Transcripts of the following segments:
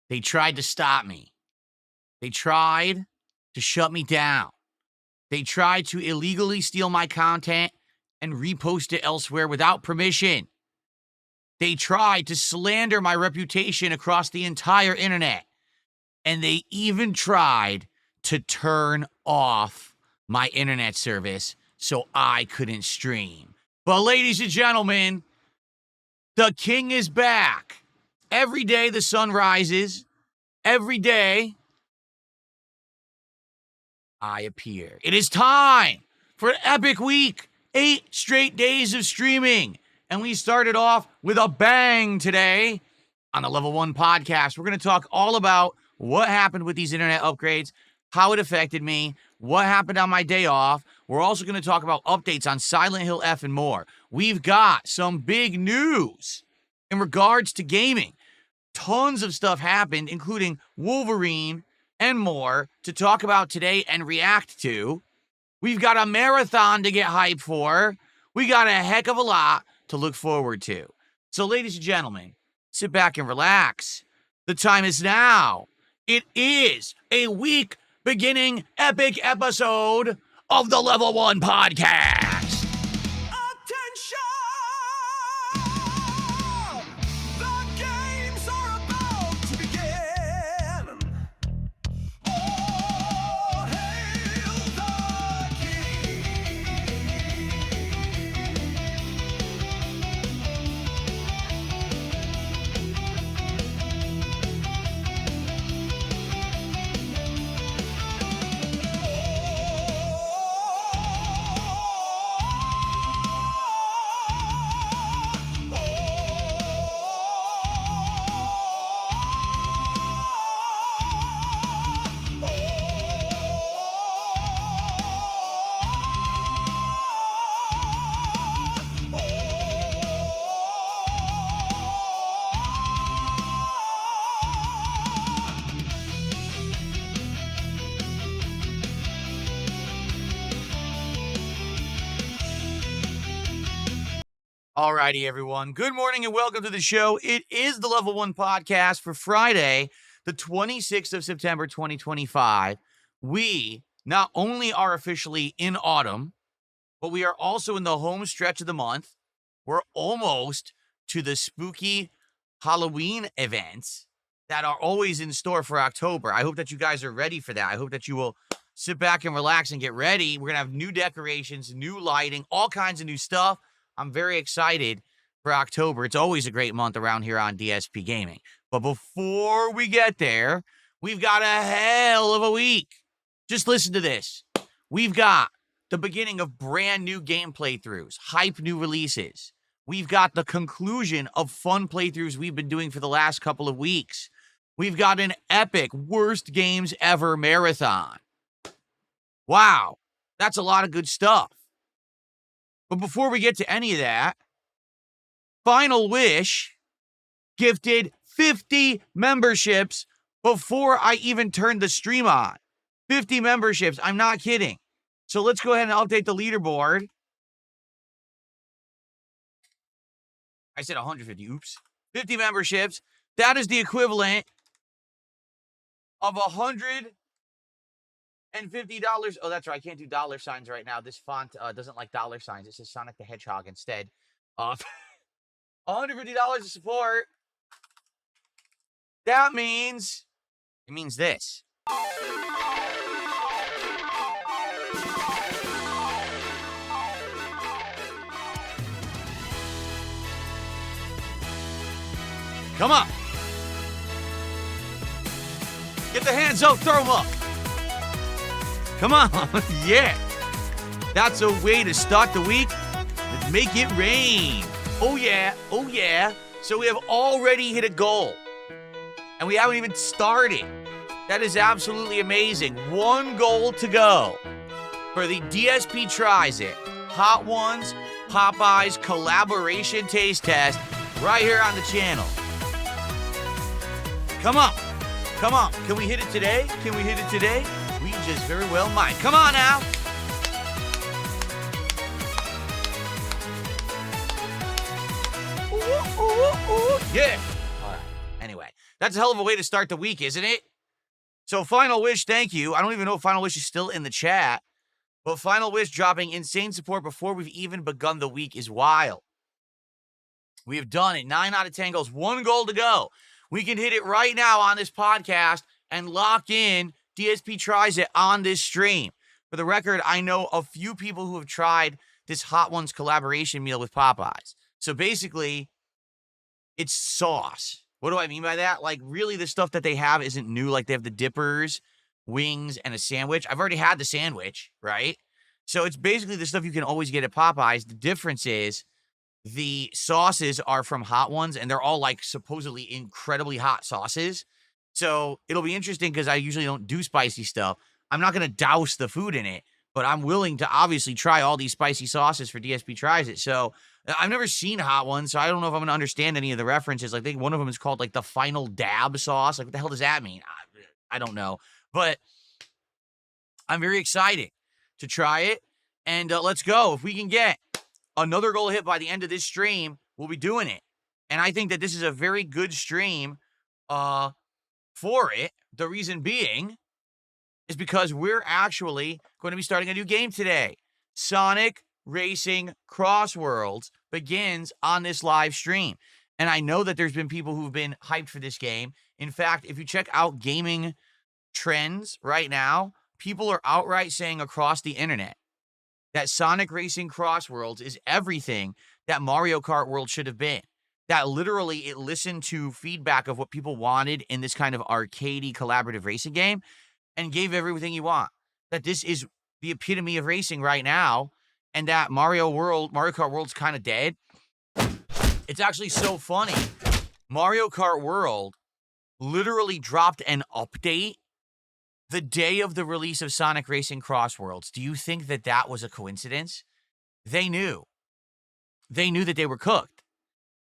They tried to stop me. They tried to shut me down. They tried to illegally steal my content and repost it elsewhere without permission. They tried to slander my reputation across the entire internet. And they even tried to turn off my internet service so I couldn't stream. But ladies and gentlemen, the king is back. Every day the sun rises. Every day I appear. It is time for an epic week. 8 straight days of streaming. And we started off with a bang today on the Level 1 podcast. We're going to talk all about what happened with these internet upgrades, how it affected me, what happened on my day off. We're also going to talk about updates on Silent Hill F and more. We've got some big news in regards to gaming. Tons of stuff happened, including Wolverine and more to talk about today and react to. We've got a marathon to get hyped for. We got a heck of a lot to look forward to. So, ladies and gentlemen, sit back and relax. The time is now. It is a week beginning epic episode of the Level 1 podcast. Alrighty, everyone. Good morning and welcome to the show. It is the Level 1 podcast for Friday, the 26th of September, 2025. We not only are officially in autumn, but we are also in the home stretch of the month. We're almost to the spooky Halloween events that are always in store for October. I hope that you guys are ready for that. I hope that you will sit back and relax and get ready. We're going to have new decorations, new lighting, all kinds of new stuff. I'm very excited for October. It's always a great month around here on DSPGaming. But before we get there, we've got a hell of a week. Just listen to this. We've got the beginning of brand new game playthroughs, hype new releases. We've got the conclusion of fun playthroughs we've been doing for the last couple of weeks. We've got an epic worst games ever marathon. Wow, that's a lot of good stuff. But before we get to any of that, Final Wish gifted 50 memberships before I even turned the stream on. 50 memberships. I'm not kidding. So let's go ahead and update the leaderboard. I said 150. Oops. 50 memberships. That is the equivalent of $150. Oh, that's right. I can't do dollar signs right now. This font doesn't like dollar signs. It says Sonic the Hedgehog instead. $150 of support. That means, it means this. Come on. Get the hands up, throw them up. Come on, yeah. That's a way to start the week. Let's make it rain. Oh yeah, oh yeah. So we have already hit a goal. And we haven't even started. That is absolutely amazing. One goal to go for the DSP Tries It Hot Ones Popeyes collaboration taste test right here on the channel. Come on. Come on. Can we hit it today? Can we hit it today? We just very well might. Come on now. Ooh, ooh, ooh. Yeah. All right. Anyway, that's a hell of a way to start the week, isn't it? So Final Wish, thank you. I don't even know if Final Wish is still in the chat, but Final Wish dropping insane support before we've even begun the week is wild. We have done it. 9 out of 10 goals. 1 goal to go. We can hit it right now on this podcast and lock in DSP Tries It on this stream. For the record, I know a few people who have tried this Hot Ones collaboration meal with Popeyes. So basically, it's sauce. What do I mean by that? Like, really, the stuff that they have isn't new. Like, they have the dippers, wings, and a sandwich. I've already had the sandwich, right? So it's basically the stuff you can always get at Popeyes. The difference is the sauces are from Hot Ones, and they're all, like, supposedly incredibly hot sauces. So it'll be interesting because I usually don't do spicy stuff. I'm not going to douse the food in it, but I'm willing to obviously try all these spicy sauces for DSP Tries It. So I've never seen Hot Ones, so I don't know if I'm going to understand any of the references. Like, I think one of them is called, like, the Final Dab sauce. Like, what the hell does that mean? I don't know. But I'm very excited to try it, and let's go. If we can get another goal hit by the end of this stream, we'll be doing it. And I think that this is a very good stream for it. The reason being is because we're actually going to be starting a new game today. Sonic Racing Crossworlds begins on this live stream. And I know that there's been people who've been hyped for this game. In fact, if you check out gaming trends right now, people are outright saying across the internet that Sonic Racing Crossworlds is everything that Mario Kart World should have been. That literally it listened to feedback of what people wanted in this kind of arcadey collaborative racing game and gave everything you want. That this is the epitome of racing right now, and that Mario Kart World's kind of dead. It's actually so funny. Mario Kart World literally dropped an update the day of the release of Sonic Racing Crossworlds. Do you think that that was a coincidence? They knew. They knew that they were cooked.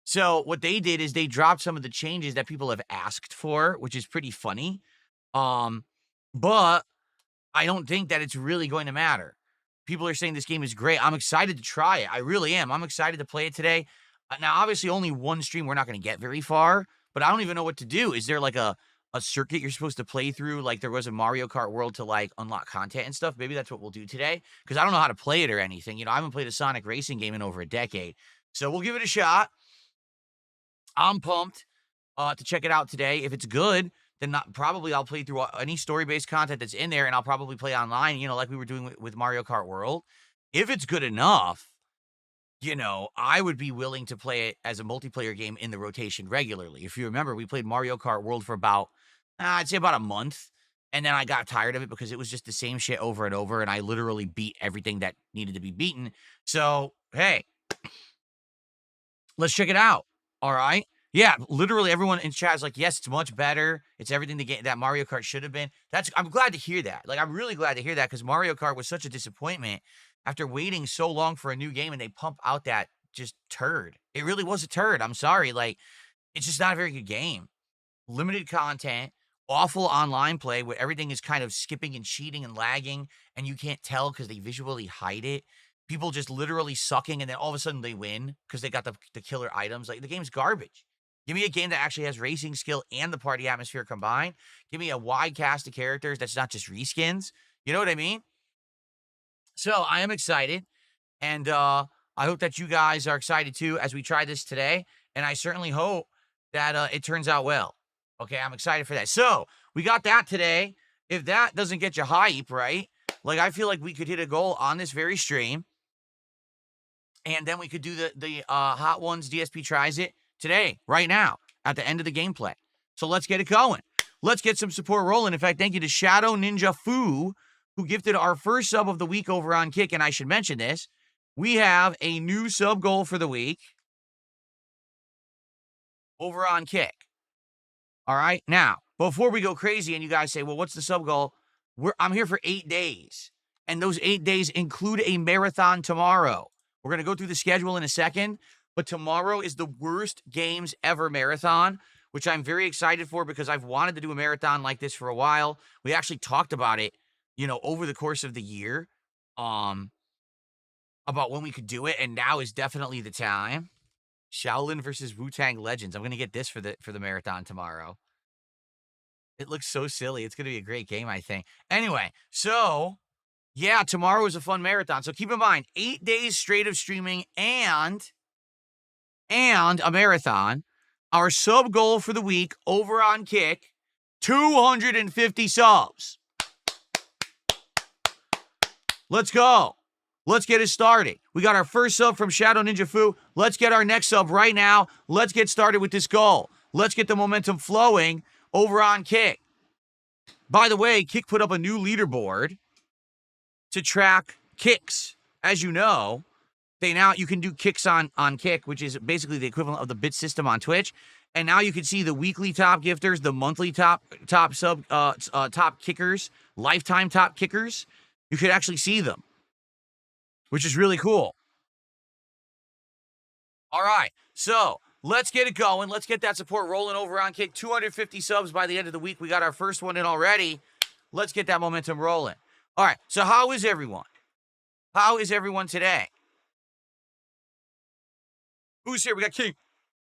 So what they did is they dropped some of the changes that people have asked for, which is pretty funny. But I don't think that it's really going to matter. People are saying this game is great. I'm excited to try it. I really am. I'm excited to play it today. Now, obviously, only one stream. We're not going to get very far, but I don't even know what to do. Is there like a circuit you're supposed to play through like there was a Mario Kart World to like unlock content and stuff? Maybe that's what we'll do today because I don't know how to play it or anything. You know, I haven't played a Sonic racing game in over a decade. So we'll give it a shot. I'm pumped to check it out today. If it's good, then probably I'll play through any story-based content that's in there, and I'll probably play online, you know, like we were doing with Mario Kart World. If it's good enough, you know, I would be willing to play it as a multiplayer game in the rotation regularly. If you remember, we played Mario Kart World for about, I'd say about a month, and then I got tired of it because it was just the same shit over and over, and I literally beat everything that needed to be beaten. So, hey, let's check it out, all right? Yeah, literally everyone in chat is like, yes, it's much better. It's everything that Mario Kart should have been. I'm glad to hear that. Like, I'm really glad to hear that because Mario Kart was such a disappointment after waiting so long for a new game and they pump out that just turd. It really was a turd. I'm sorry. Like, it's just not a very good game. Limited content, awful online play where everything is kind of skipping and cheating and lagging and you can't tell because they visually hide it. People just literally sucking and then all of a sudden they win because they got the killer items. Like, the game's garbage. Give me a game that actually has racing skill and the party atmosphere combined. Give me a wide cast of characters that's not just reskins. You know what I mean? So I am excited, and I hope that you guys are excited too as we try this today, and I certainly hope that it turns out well. Okay, I'm excited for that. So we got that today. If that doesn't get you hype, right? Like, I feel like we could hit a goal on this very stream, and then we could do the Hot Ones DSP Tries It today, right now, at the end of the gameplay. So let's get it going. Let's get some support rolling. In fact, thank you to Shadow Ninja Fu, who gifted our first sub of the week over on Kick. And I should mention this. We have a new sub goal for the week over on Kick. All right? Now, before we go crazy and you guys say, well, what's the sub goal? I'm here for 8 days. And those 8 days include a marathon tomorrow. We're going to go through the schedule in a second. But tomorrow is the worst games ever marathon, which I'm very excited for because I've wanted to do a marathon like this for a while. We actually talked about it, you know, over the course of the year, about when we could do it, and now is definitely the time. Shaolin versus Wu-Tang Legends. I'm gonna get this for the marathon tomorrow. It looks so silly. It's gonna be a great game, I think. Anyway, so yeah, tomorrow is a fun marathon. So keep in mind, 8 days straight of streaming and a marathon. Our sub goal for the week over on Kick, 250 subs. Let's go. Let's get it started. We got our first sub from Shadow Ninja Fu. Let's get our next sub right now. Let's get started with this goal. Let's get the momentum flowing over on Kick. By the way, Kick put up a new leaderboard to track kicks. As you know, you can do kicks on Kick, which is basically the equivalent of the bit system on Twitch. And now you can see the weekly top gifters, the monthly top kickers, lifetime top kickers. You could actually see them, which is really cool. All right, so let's get it going. Let's get that support rolling over on Kick. 250 subs by the end of the week. We got our first one in already. Let's get that momentum rolling. All right, so how is everyone? How is everyone today? Who's here? We got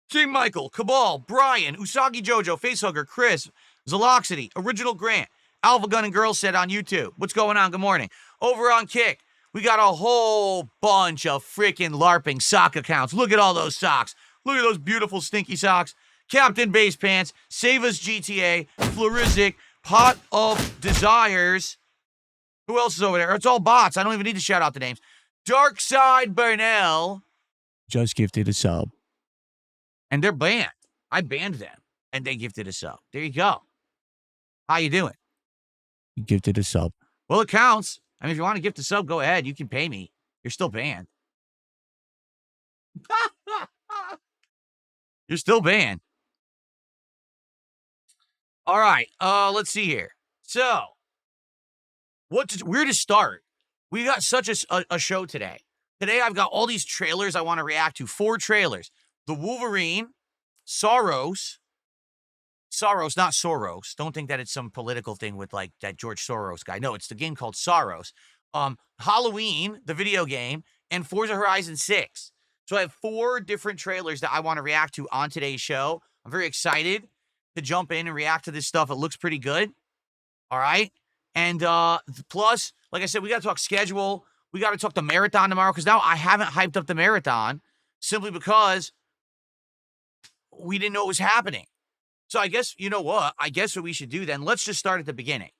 King Michael, Cabal, Brian, Usagi Jojo, Facehugger, Chris, Zaloxity, Original Grant, Alpha Gun and Girl said on YouTube. What's going on? Good morning. Over on Kick, we got a whole bunch of freaking LARPing sock accounts. Look at all those socks. Look at those beautiful stinky socks. Captain Base Pants, Save Us GTA, Florizic, Pot of Desires. Who else is over there? It's all bots. I don't even need to shout out the names. Darkside Burnell just gifted a sub. And they're banned. I banned them, and they gifted a sub. There you go. How you doing? You gifted a sub. Well, it counts. I mean, if you want to gift a sub, go ahead. You can pay me. You're still banned. You're still banned. All right. Let's see here. So, where to start? We got such a show today. Today, I've got all these trailers I want to react to. 4 trailers. The Wolverine, Saros, not Soros. Don't think that it's some political thing with like that George Soros guy. No, it's the game called Saros. Halloween, the video game, and Forza Horizon 6. So I have 4 different trailers that I want to react to on today's show. I'm very excited to jump in and react to this stuff. It looks pretty good. All right. And plus, like I said, we got to talk schedule. We got to talk the marathon tomorrow because now I haven't hyped up the marathon simply because we didn't know it was happening. So I guess, you know what? I guess what we should do then, let's just start at the beginning,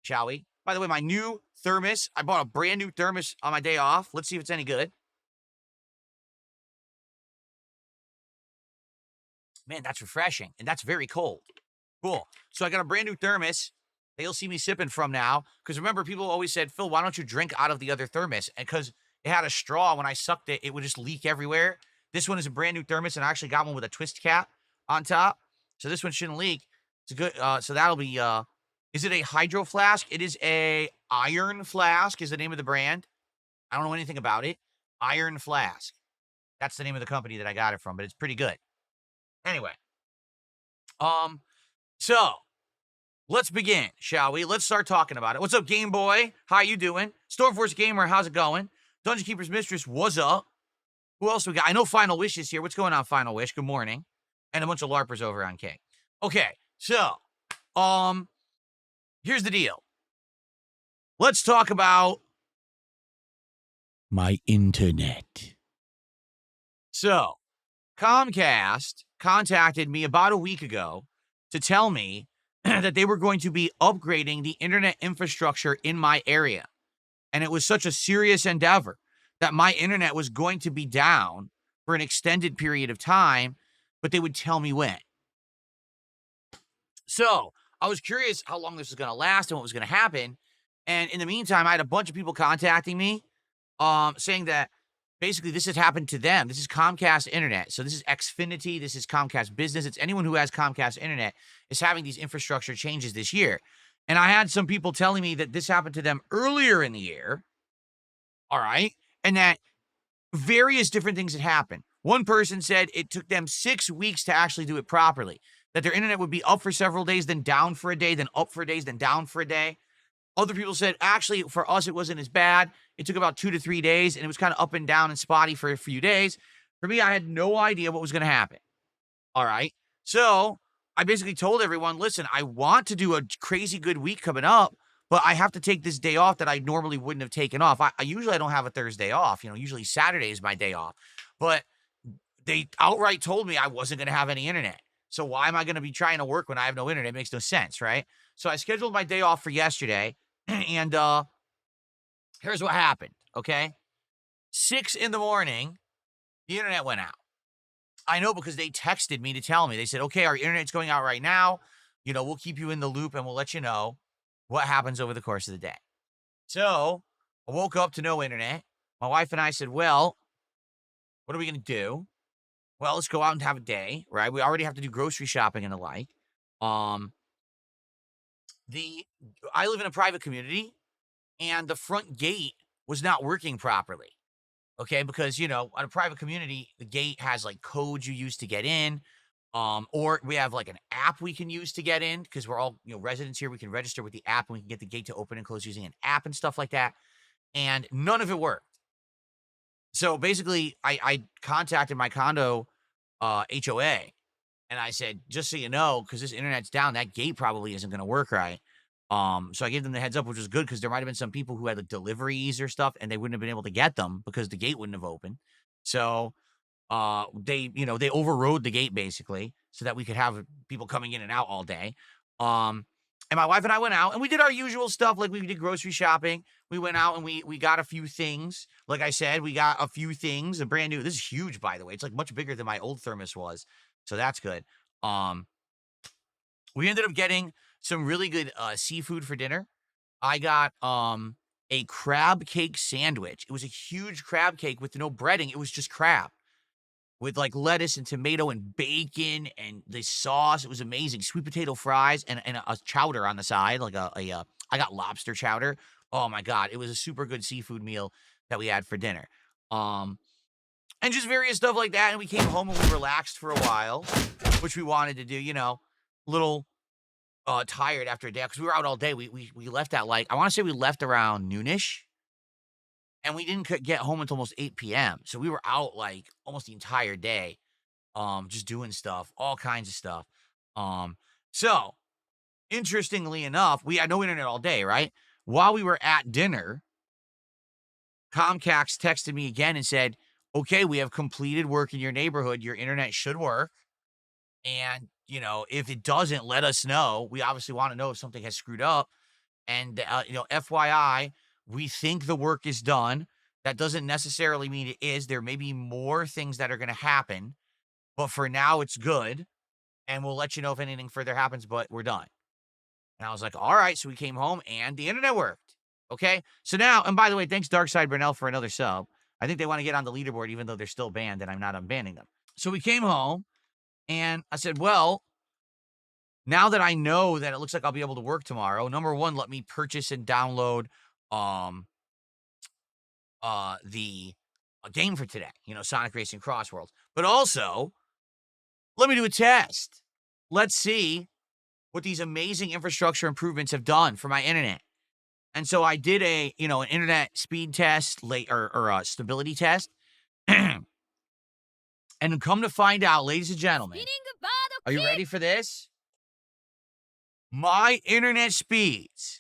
shall we? By the way, my new thermos, I bought a brand new thermos on my day off. Let's see if it's any good. Man, that's refreshing, and that's very cold. Cool. So I got a brand new thermos that you'll see me sipping from now. Because remember, people always said, Phil, why don't you drink out of the other thermos? And because it had a straw, when I sucked it, it would just leak everywhere. This one is a brand new thermos, and I actually got one with a twist cap on top. So this one shouldn't leak. It's a good, so that'll be, is it a hydro flask? It is a Iron Flask is the name of the brand. I don't know anything about it. Iron Flask. That's the name of the company that I got it from, but it's pretty good. Anyway. So let's begin, shall we? Let's start talking about it. What's up, Game Boy? How you doing? Stormforce Gamer, how's it going? Dungeon Keeper's Mistress, what's up? Who else we got? I know Final Wish is here. What's going on, Final Wish? Good morning. And a bunch of LARPers over on K. Okay, so, here's the deal. Let's talk about my internet. So, Comcast contacted me about a week ago to tell me that they were going to be upgrading the internet infrastructure in my area. And it was such a serious endeavor that my internet was going to be down for an extended period of time, but they would tell me when. So I was curious how long this was going to last and what was going to happen. And in the meantime, I had a bunch of people contacting me saying that basically this has happened to them. This is Comcast Internet. So this is Xfinity. This is Comcast Business. It's anyone who has Comcast Internet is having these infrastructure changes this year. And I had some people telling me that this happened to them earlier in the year. All right. And that various different things had happened. One person said it took them 6 weeks to actually do it properly, that their internet would be up for several days, then down for a day, then up for days, then down for a day. Other people said, actually, for us, it wasn't as bad. It took about 2 to 3 days, and it was kind of up and down and spotty for a few days. For me, I had no idea what was going to happen. All right. So I basically told everyone, listen, I want to do a crazy good week coming up, but I have to take this day off that I normally wouldn't have taken off. I usually I don't have a Thursday off. Usually Saturday is my day off. But they outright told me I wasn't going to have any internet. So why am I going to be trying to work when I have no internet? It makes no sense, right? So I scheduled my day off for yesterday, and here's what happened, okay? 6 in the morning, the internet went out. I know because they texted me to tell me. They said, okay, our internet's going out right now. We'll keep you in the loop and we'll let you know what happens over the course of the day. So I woke up to no internet. My wife and I said, well, what are we going to do? Well, let's go out and have a day, right? We already have to do grocery shopping and the like. I live in a private community, and the front gate was not working properly. Okay, because on a private community, the gate has like codes you use to get in. Or we have like an app we can use to get in because we're all residents here. We can register with the app and we can get the gate to open and close using an app and stuff like that. And none of it worked. So basically, I contacted my condo HOA, and I said, just so you know, because this internet's down, that gate probably isn't going to work right. So I gave them the heads up, which was good because there might have been some people who had like deliveries or stuff, and they wouldn't have been able to get them because the gate wouldn't have opened. So they overrode the gate basically so that we could have people coming in and out all day. And my wife and I went out and we did our usual stuff. Like we did grocery shopping. We went out and we got a few things. Like I said, we got a few things, a brand new, this is huge, by the way. It's like much bigger than my old thermos was. So that's good. We ended up getting some really good seafood for dinner. I got a crab cake sandwich. It was a huge crab cake with no breading. It was just crab with like lettuce and tomato and bacon and the sauce. It was amazing. Sweet potato fries and a chowder on the side, like I got lobster chowder. Oh my God. It was a super good seafood meal that we had for dinner. And just various stuff like that. And we came home and we relaxed for a while, which we wanted to do, little tired after a day because we were out all day. We left at I want to say we left around noonish. And we didn't get home until almost 8 p.m. So we were out almost the entire day, just doing stuff, all kinds of stuff. So interestingly enough, we had no internet all day, right? While we were at dinner, Comcast texted me again and said, okay, we have completed work in your neighborhood. Your internet should work. And, if it doesn't, let us know. We obviously want to know if something has screwed up. And, FYI, we think the work is done. That doesn't necessarily mean it is. There may be more things that are going to happen, but for now it's good. And we'll let you know if anything further happens, but we're done. And I was like, all right. So we came home and the internet worked. Okay. So now, and by the way, thanks Darkside Brunel for another sub. I think they want to get on the leaderboard, even though they're still banned and I'm not unbanning them. So we came home and I said, well, now that I know that it looks like I'll be able to work tomorrow, number one, let me purchase and download the game for today, Sonic Racing Cross Worlds. But also, let me do a test. Let's see what these amazing infrastructure improvements have done for my internet. And so I did an internet speed test, or a stability test. And come to find out, ladies and gentlemen, are you ready for this? My internet speeds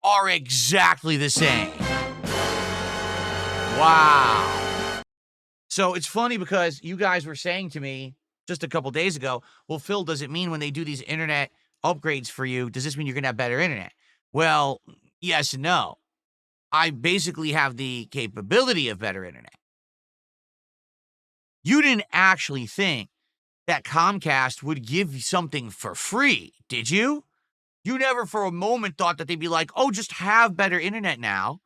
are exactly the same. Wow. So it's funny because you guys were saying to me just a couple days ago, well, Phil, does it mean when they do these internet upgrades for you, does this mean you're going to have better internet? Well, yes and no. I basically have the capability of better internet. You didn't actually think that Comcast would give something for free, did you? You never for a moment thought that they'd be like, oh, just have better internet now,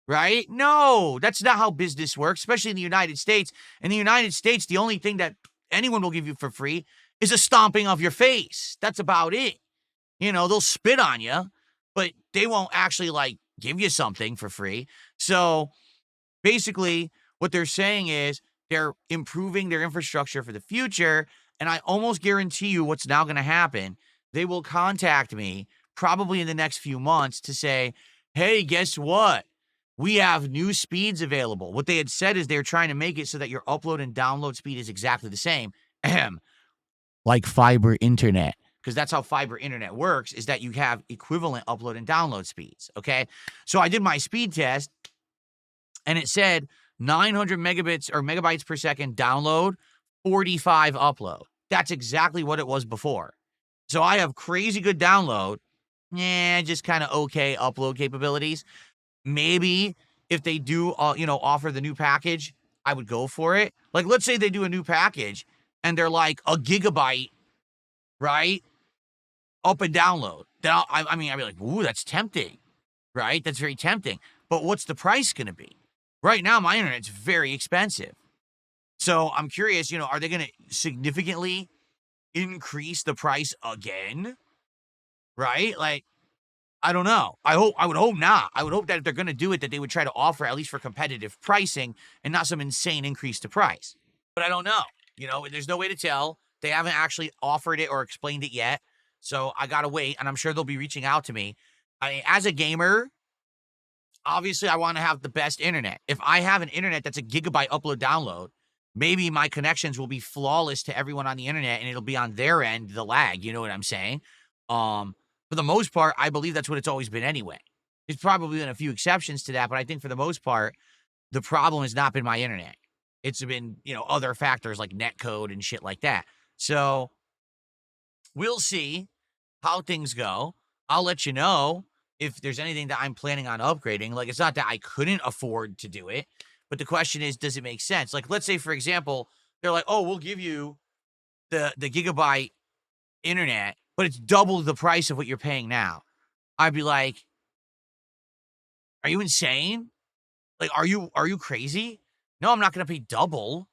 right? No, that's not how business works, especially in the United States. In the United States, the only thing that anyone will give you for free is a stomping of your face. That's about it. They'll spit on you, but they won't actually give you something for free. So basically what they're saying is they're improving their infrastructure for the future. And I almost guarantee you what's now going to happen. They will contact me probably in the next few months to say, hey, guess what? we have new speeds available. What they had said is they're trying to make it so that your upload and download speed is exactly the same. Like fiber internet. Because that's how fiber internet works, is that you have equivalent upload and download speeds, okay? So I did my speed test, and it said 900 megabits or megabytes per second download, 45 upload. That's exactly what it was before. So I have crazy good download, just kind of okay upload capabilities. Maybe if they do, offer the new package, I would go for it. Like, let's say they do a new package, and they're like a gigabyte, right? Up and download. Then I'd be like, ooh, that's tempting, right? That's very tempting. But what's the price going to be? Right now, my internet's very expensive. So I'm curious, are they going to significantly increase the price again? Right? Like, I don't know. I would hope not. I would hope that if they're going to do it, that they would try to offer at least for competitive pricing and not some insane increase to price. But I don't know. There's no way to tell. They haven't actually offered it or explained it yet. So I got to wait, and I'm sure they'll be reaching out to me. As a gamer, obviously I want to have the best internet. If I have an internet that's a gigabyte upload download, maybe my connections will be flawless to everyone on the internet, and it'll be on their end, the lag. You know what I'm saying? For the most part, I believe that's what it's always been anyway. There's probably been a few exceptions to that, but I think for the most part, the problem has not been my internet. It's been, other factors like netcode and shit like that. So we'll see how things go. I'll let you know if there's anything that I'm planning on upgrading. Like, it's not that I couldn't afford to do it, but the question is, does it make sense? Like, let's say, for example, they're like, oh, we'll give you the gigabyte internet, but it's double the price of what you're paying now. I'd be like, are you insane? Like, are you crazy? No, I'm not going to pay double.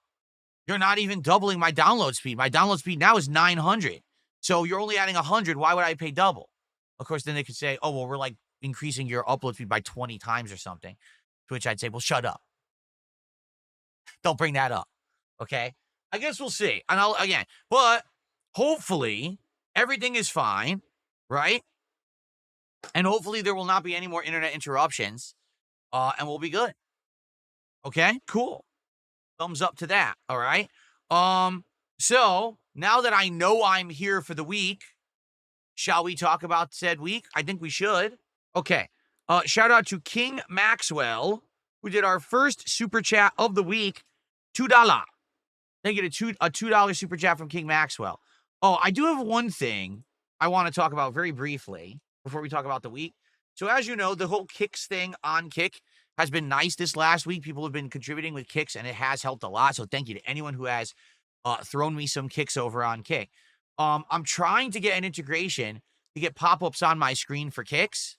You're not even doubling my download speed. My download speed now is 900. So you're only adding 100. Why would I pay double? Of course, then they could say, oh, well, we're like increasing your upload speed by 20 times or something. To which I'd say, well, shut up. Don't bring that up. Okay? I guess we'll see. And but hopefully everything is fine, right? And hopefully there will not be any more internet interruptions, and we'll be good. Okay? Cool. Thumbs up to that. All right? So now that I know I'm here for the week, shall we talk about said week? I think we should. Okay. Shout out to King Maxwell, who did our first super chat of the week, $2. They get a $2 super chat from King Maxwell. Oh, I do have one thing I want to talk about very briefly before we talk about the week. So as you know, the whole kicks thing on Kick has been nice this last week. People have been contributing with kicks, and it has helped a lot. So thank you to anyone who has thrown me some kicks over on Kick. I'm trying to get an integration to get pop-ups on my screen for kicks,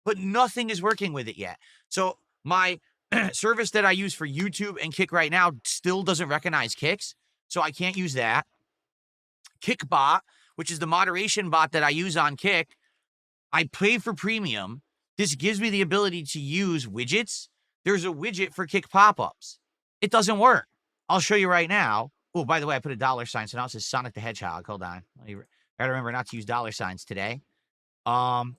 but nothing is working with it yet. So my service that I use for YouTube and Kick right now still doesn't recognize kicks, so I can't use that. Kickbot, which is the moderation bot that I use on Kick, I pay for premium. This gives me the ability to use widgets. There's a widget for Kick pop-ups. It doesn't work. I'll show you right now. Oh, by the way, I put a $, so now it says Sonic the Hedgehog. Hold on. Gotta remember not to use $signs today. So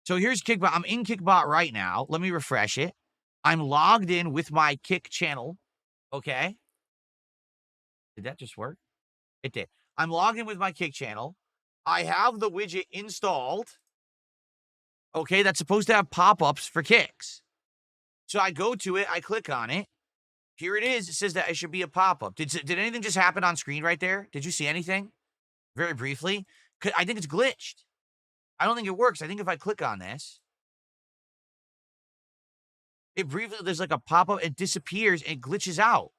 here's Kickbot. I'm in Kickbot right now. Let me refresh it. I'm logged in with my Kick channel. Okay. Did that just work? It did. I'm logged in with my Kick channel. I have the widget installed. Okay, that's supposed to have pop-ups for kicks. So I go to it. I click on it. Here it is. It says that it should be a pop-up. Did anything just happen on screen right there? Did you see anything? Very briefly. I think it's glitched. I don't think it works. I think if I click on this, it briefly, there's like a pop-up. It disappears. And it glitches out.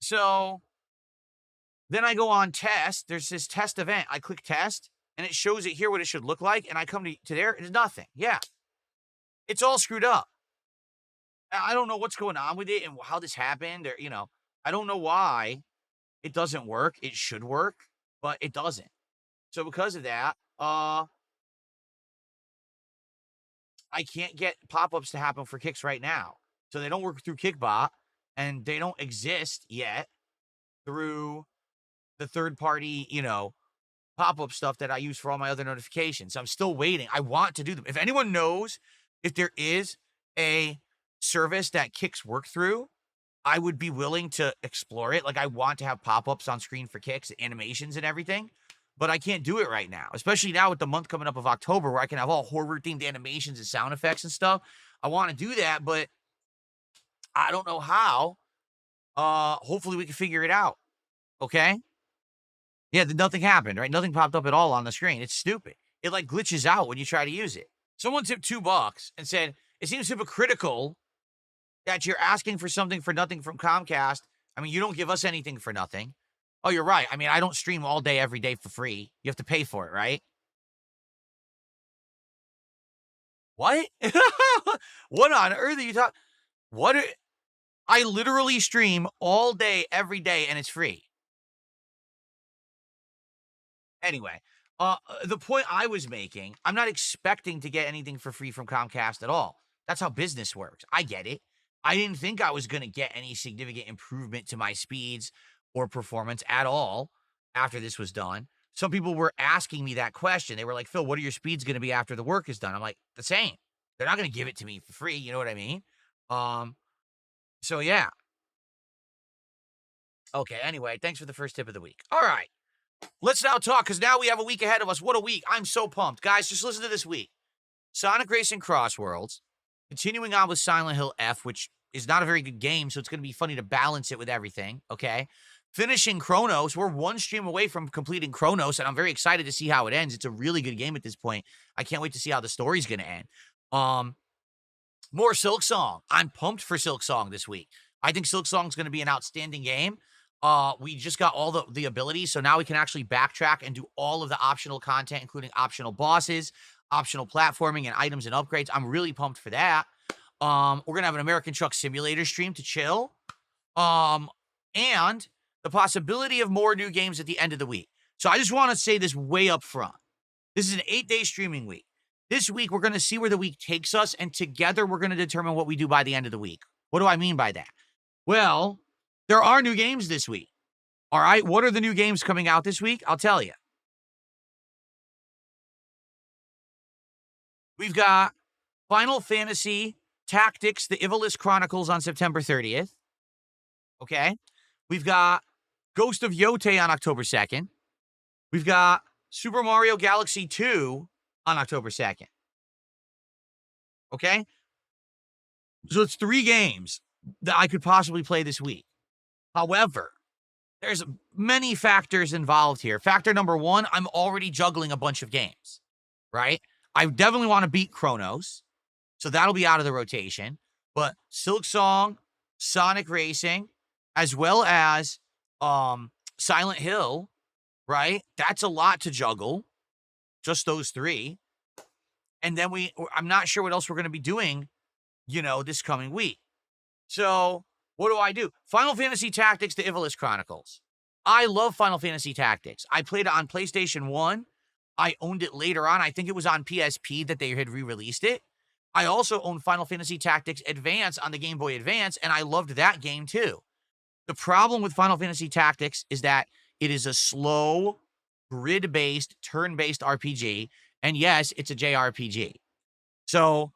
So then I go on test. There's this test event. I click test, and it shows it here what it should look like. And I come to there, and it's nothing. Yeah. It's all screwed up. I don't know what's going on with it and how this happened. Or, I don't know why it doesn't work. It should work, but it doesn't. So because of that, I can't get pop-ups to happen for kicks right now. So they don't work through Kickbot, and they don't exist yet through the third-party, pop-up stuff that I use for all my other notifications. I'm still waiting. I want to do them. If anyone knows if there is a service that Kicks work through, I would be willing to explore it. Like, I want to have pop-ups on screen for Kicks, animations and everything, but I can't do it right now, especially now with the month coming up of October where I can have all horror-themed animations and sound effects and stuff. I want to do that, but I don't know how. Hopefully we can figure it out. Okay? Yeah, nothing happened, right? Nothing popped up at all on the screen. It's stupid. It like glitches out when you try to use it. Someone tipped $2 and said, it seems hypocritical that you're asking for something for nothing from Comcast. I mean, you don't give us anything for nothing. Oh, you're right. I mean, I don't stream all day, every day for free. You have to pay for it, right? What? What on earth are you talking? I literally stream all day, every day, and it's free. Anyway, the point I was making, I'm not expecting to get anything for free from Comcast at all. That's how business works. I get it. I didn't think I was going to get any significant improvement to my speeds or performance at all after this was done. Some people were asking me that question. They were like, Phil, what are your speeds going to be after the work is done? I'm like, the same. They're not going to give it to me for free. You know what I mean? So yeah. Okay, anyway, thanks for the first tip of the week. All right. Let's now talk, because now we have a week ahead of us. What a week. I'm so pumped. Guys, just listen to this week. Sonic Racing Crossworlds, continuing on with Silent Hill F, which is not a very good game, so it's going to be funny to balance it with everything, okay? Finishing Chronos. We're one stream away from completing Chronos, and I'm very excited to see how it ends. It's a really good game at this point. I can't wait to see how the story's going to end. More Silk Song. I'm pumped for Silk Song this week. I think Silk Song's going to be an outstanding game. We just got all the abilities, so now we can actually backtrack and do all of the optional content, including optional bosses, optional platforming, and items and upgrades. I'm really pumped for that. We're going to have an American Truck Simulator stream to chill. And the possibility of more new games at the end of the week. So I just want to say this way up front. This is an 8-day streaming week. This week, we're going to see where the week takes us, and together we're going to determine what we do by the end of the week. What do I mean by that? Well, there are new games this week. All right, what are the new games coming out this week? I'll tell you. We've got Final Fantasy Tactics, The Ivalice Chronicles on September 30th. Okay. We've got Ghost of Yotei on October 2nd. We've got Super Mario Galaxy 2 on October 2nd. Okay? So it's 3 games that I could possibly play this week. However, there's many factors involved here. Factor number 1, I'm already juggling a bunch of games, right? I definitely want to beat Chronos, so that'll be out of the rotation. But Silk Song, Sonic Racing, as well as Silent Hill, right? That's a lot to juggle, just those 3. And then I'm not sure what else we're going to be doing, this coming week. So what do? Final Fantasy Tactics, The Ivalice Chronicles. I love Final Fantasy Tactics. I played it on PlayStation 1. I owned it later on. I think it was on PSP that they had re-released it. I also owned Final Fantasy Tactics Advance on the Game Boy Advance, and I loved that game too. The problem with Final Fantasy Tactics is that it is a slow, grid-based, turn-based RPG, and yes, it's a JRPG. So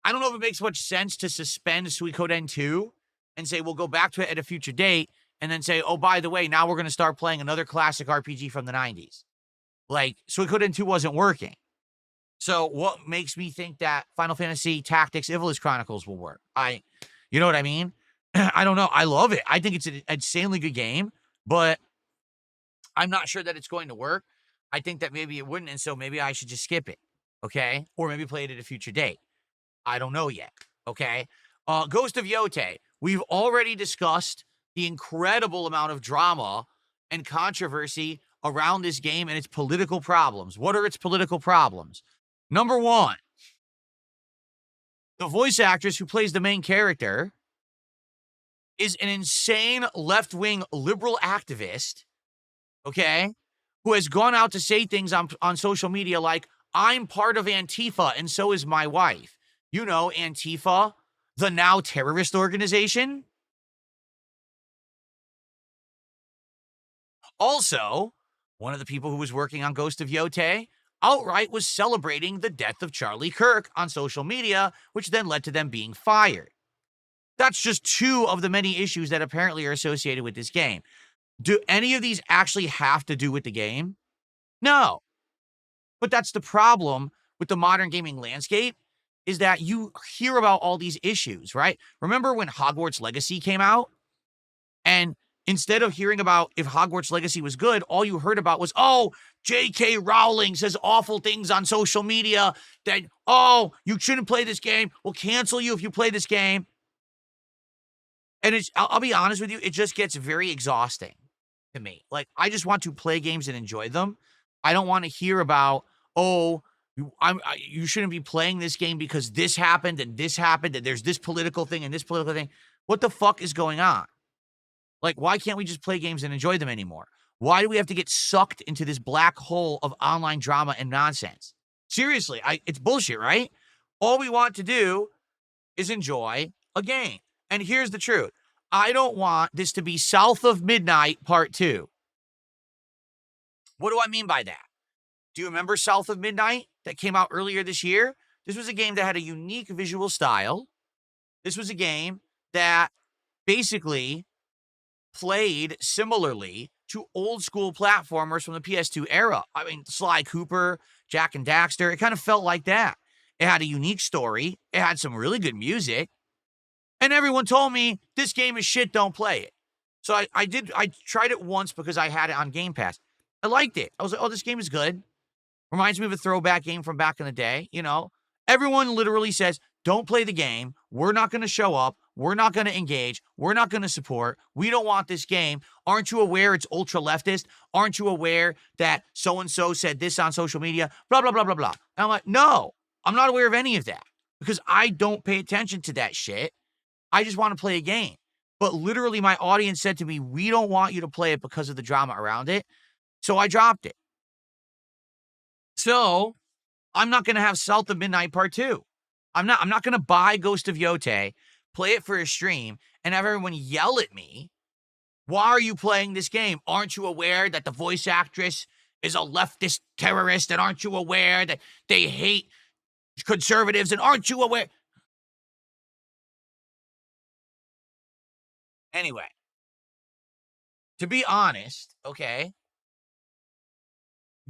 I don't know if it makes much sense to suspend Suikoden 2 and say we'll go back to it at a future date, and then say, oh, by the way, now we're going to start playing another classic RPG from the 90s. Like, Suikoden 2 wasn't working. So what makes me think that Final Fantasy Tactics Ivalice Chronicles will work? You know what I mean? I don't know. I love it. I think it's an insanely good game, but I'm not sure that it's going to work. I think that maybe it wouldn't, and so maybe I should just skip it, okay? Or maybe play it at a future date. I don't know yet, okay? Ghost of Yotei. We've already discussed the incredible amount of drama and controversy around this game and its political problems. What are its political problems? Number 1, the voice actress who plays the main character is an insane left-wing liberal activist, okay, who has gone out to say things on social media like, I'm part of Antifa and so is my wife. You know, Antifa, the now terrorist organization. Also, One of the people who was working on Ghost of Yotei outright was celebrating the death of Charlie Kirk on social media, which then led to them being fired. That's just two of the many issues that apparently are associated with this game. Do any of these actually have to do with the game? No. But that's the problem with the modern gaming landscape, is that you hear about all these issues, right? Remember when Hogwarts Legacy came out? And instead of hearing about if Hogwarts Legacy was good, all you heard about was, oh, J.K. Rowling says awful things on social media that, oh, you shouldn't play this game. We'll cancel you if you play this game. And I'll be honest with you, it just gets very exhausting to me. Like, I just want to play games and enjoy them. I don't want to hear about, oh, you shouldn't be playing this game because this happened and there's this political thing and this political thing. What the fuck is going on? Like, why can't we just play games and enjoy them anymore? Why do we have to get sucked into this black hole of online drama and nonsense? Seriously, it's bullshit, right? All we want to do is enjoy a game. And here's the truth. I don't want this to be South of Midnight Part 2. What do I mean by that? Do you remember South of Midnight that came out earlier this year? This was a game that had a unique visual style. This was a game that basically played similarly to old school platformers from the PS2 era. I mean, Sly Cooper, Jack and Daxter, it kind of felt like that. It had a unique story. It had some really good music. And everyone told me, this game is shit, don't play it. So I tried it once because I had it on Game Pass. I liked it. I was like, oh, this game is good. Reminds me of a throwback game from back in the day, you know. Everyone literally says, don't play the game. We're not going to show up. We're not going to engage. We're not going to support. We don't want this game. Aren't you aware it's ultra leftist? Aren't you aware that so-and-so said this on social media? Blah, blah, blah, blah, blah. And I'm like, no, I'm not aware of any of that because I don't pay attention to that shit. I just want to play a game. But literally my audience said to me, we don't want you to play it because of the drama around it. So I dropped it. So I'm not going to have South of Midnight Part 2. I'm not going to buy Ghost of Yotei, play it for a stream, and have everyone yell at me. Why are you playing this game? Aren't you aware that the voice actress is a leftist terrorist? And aren't you aware that they hate conservatives? And aren't you aware? Anyway, to be honest, okay,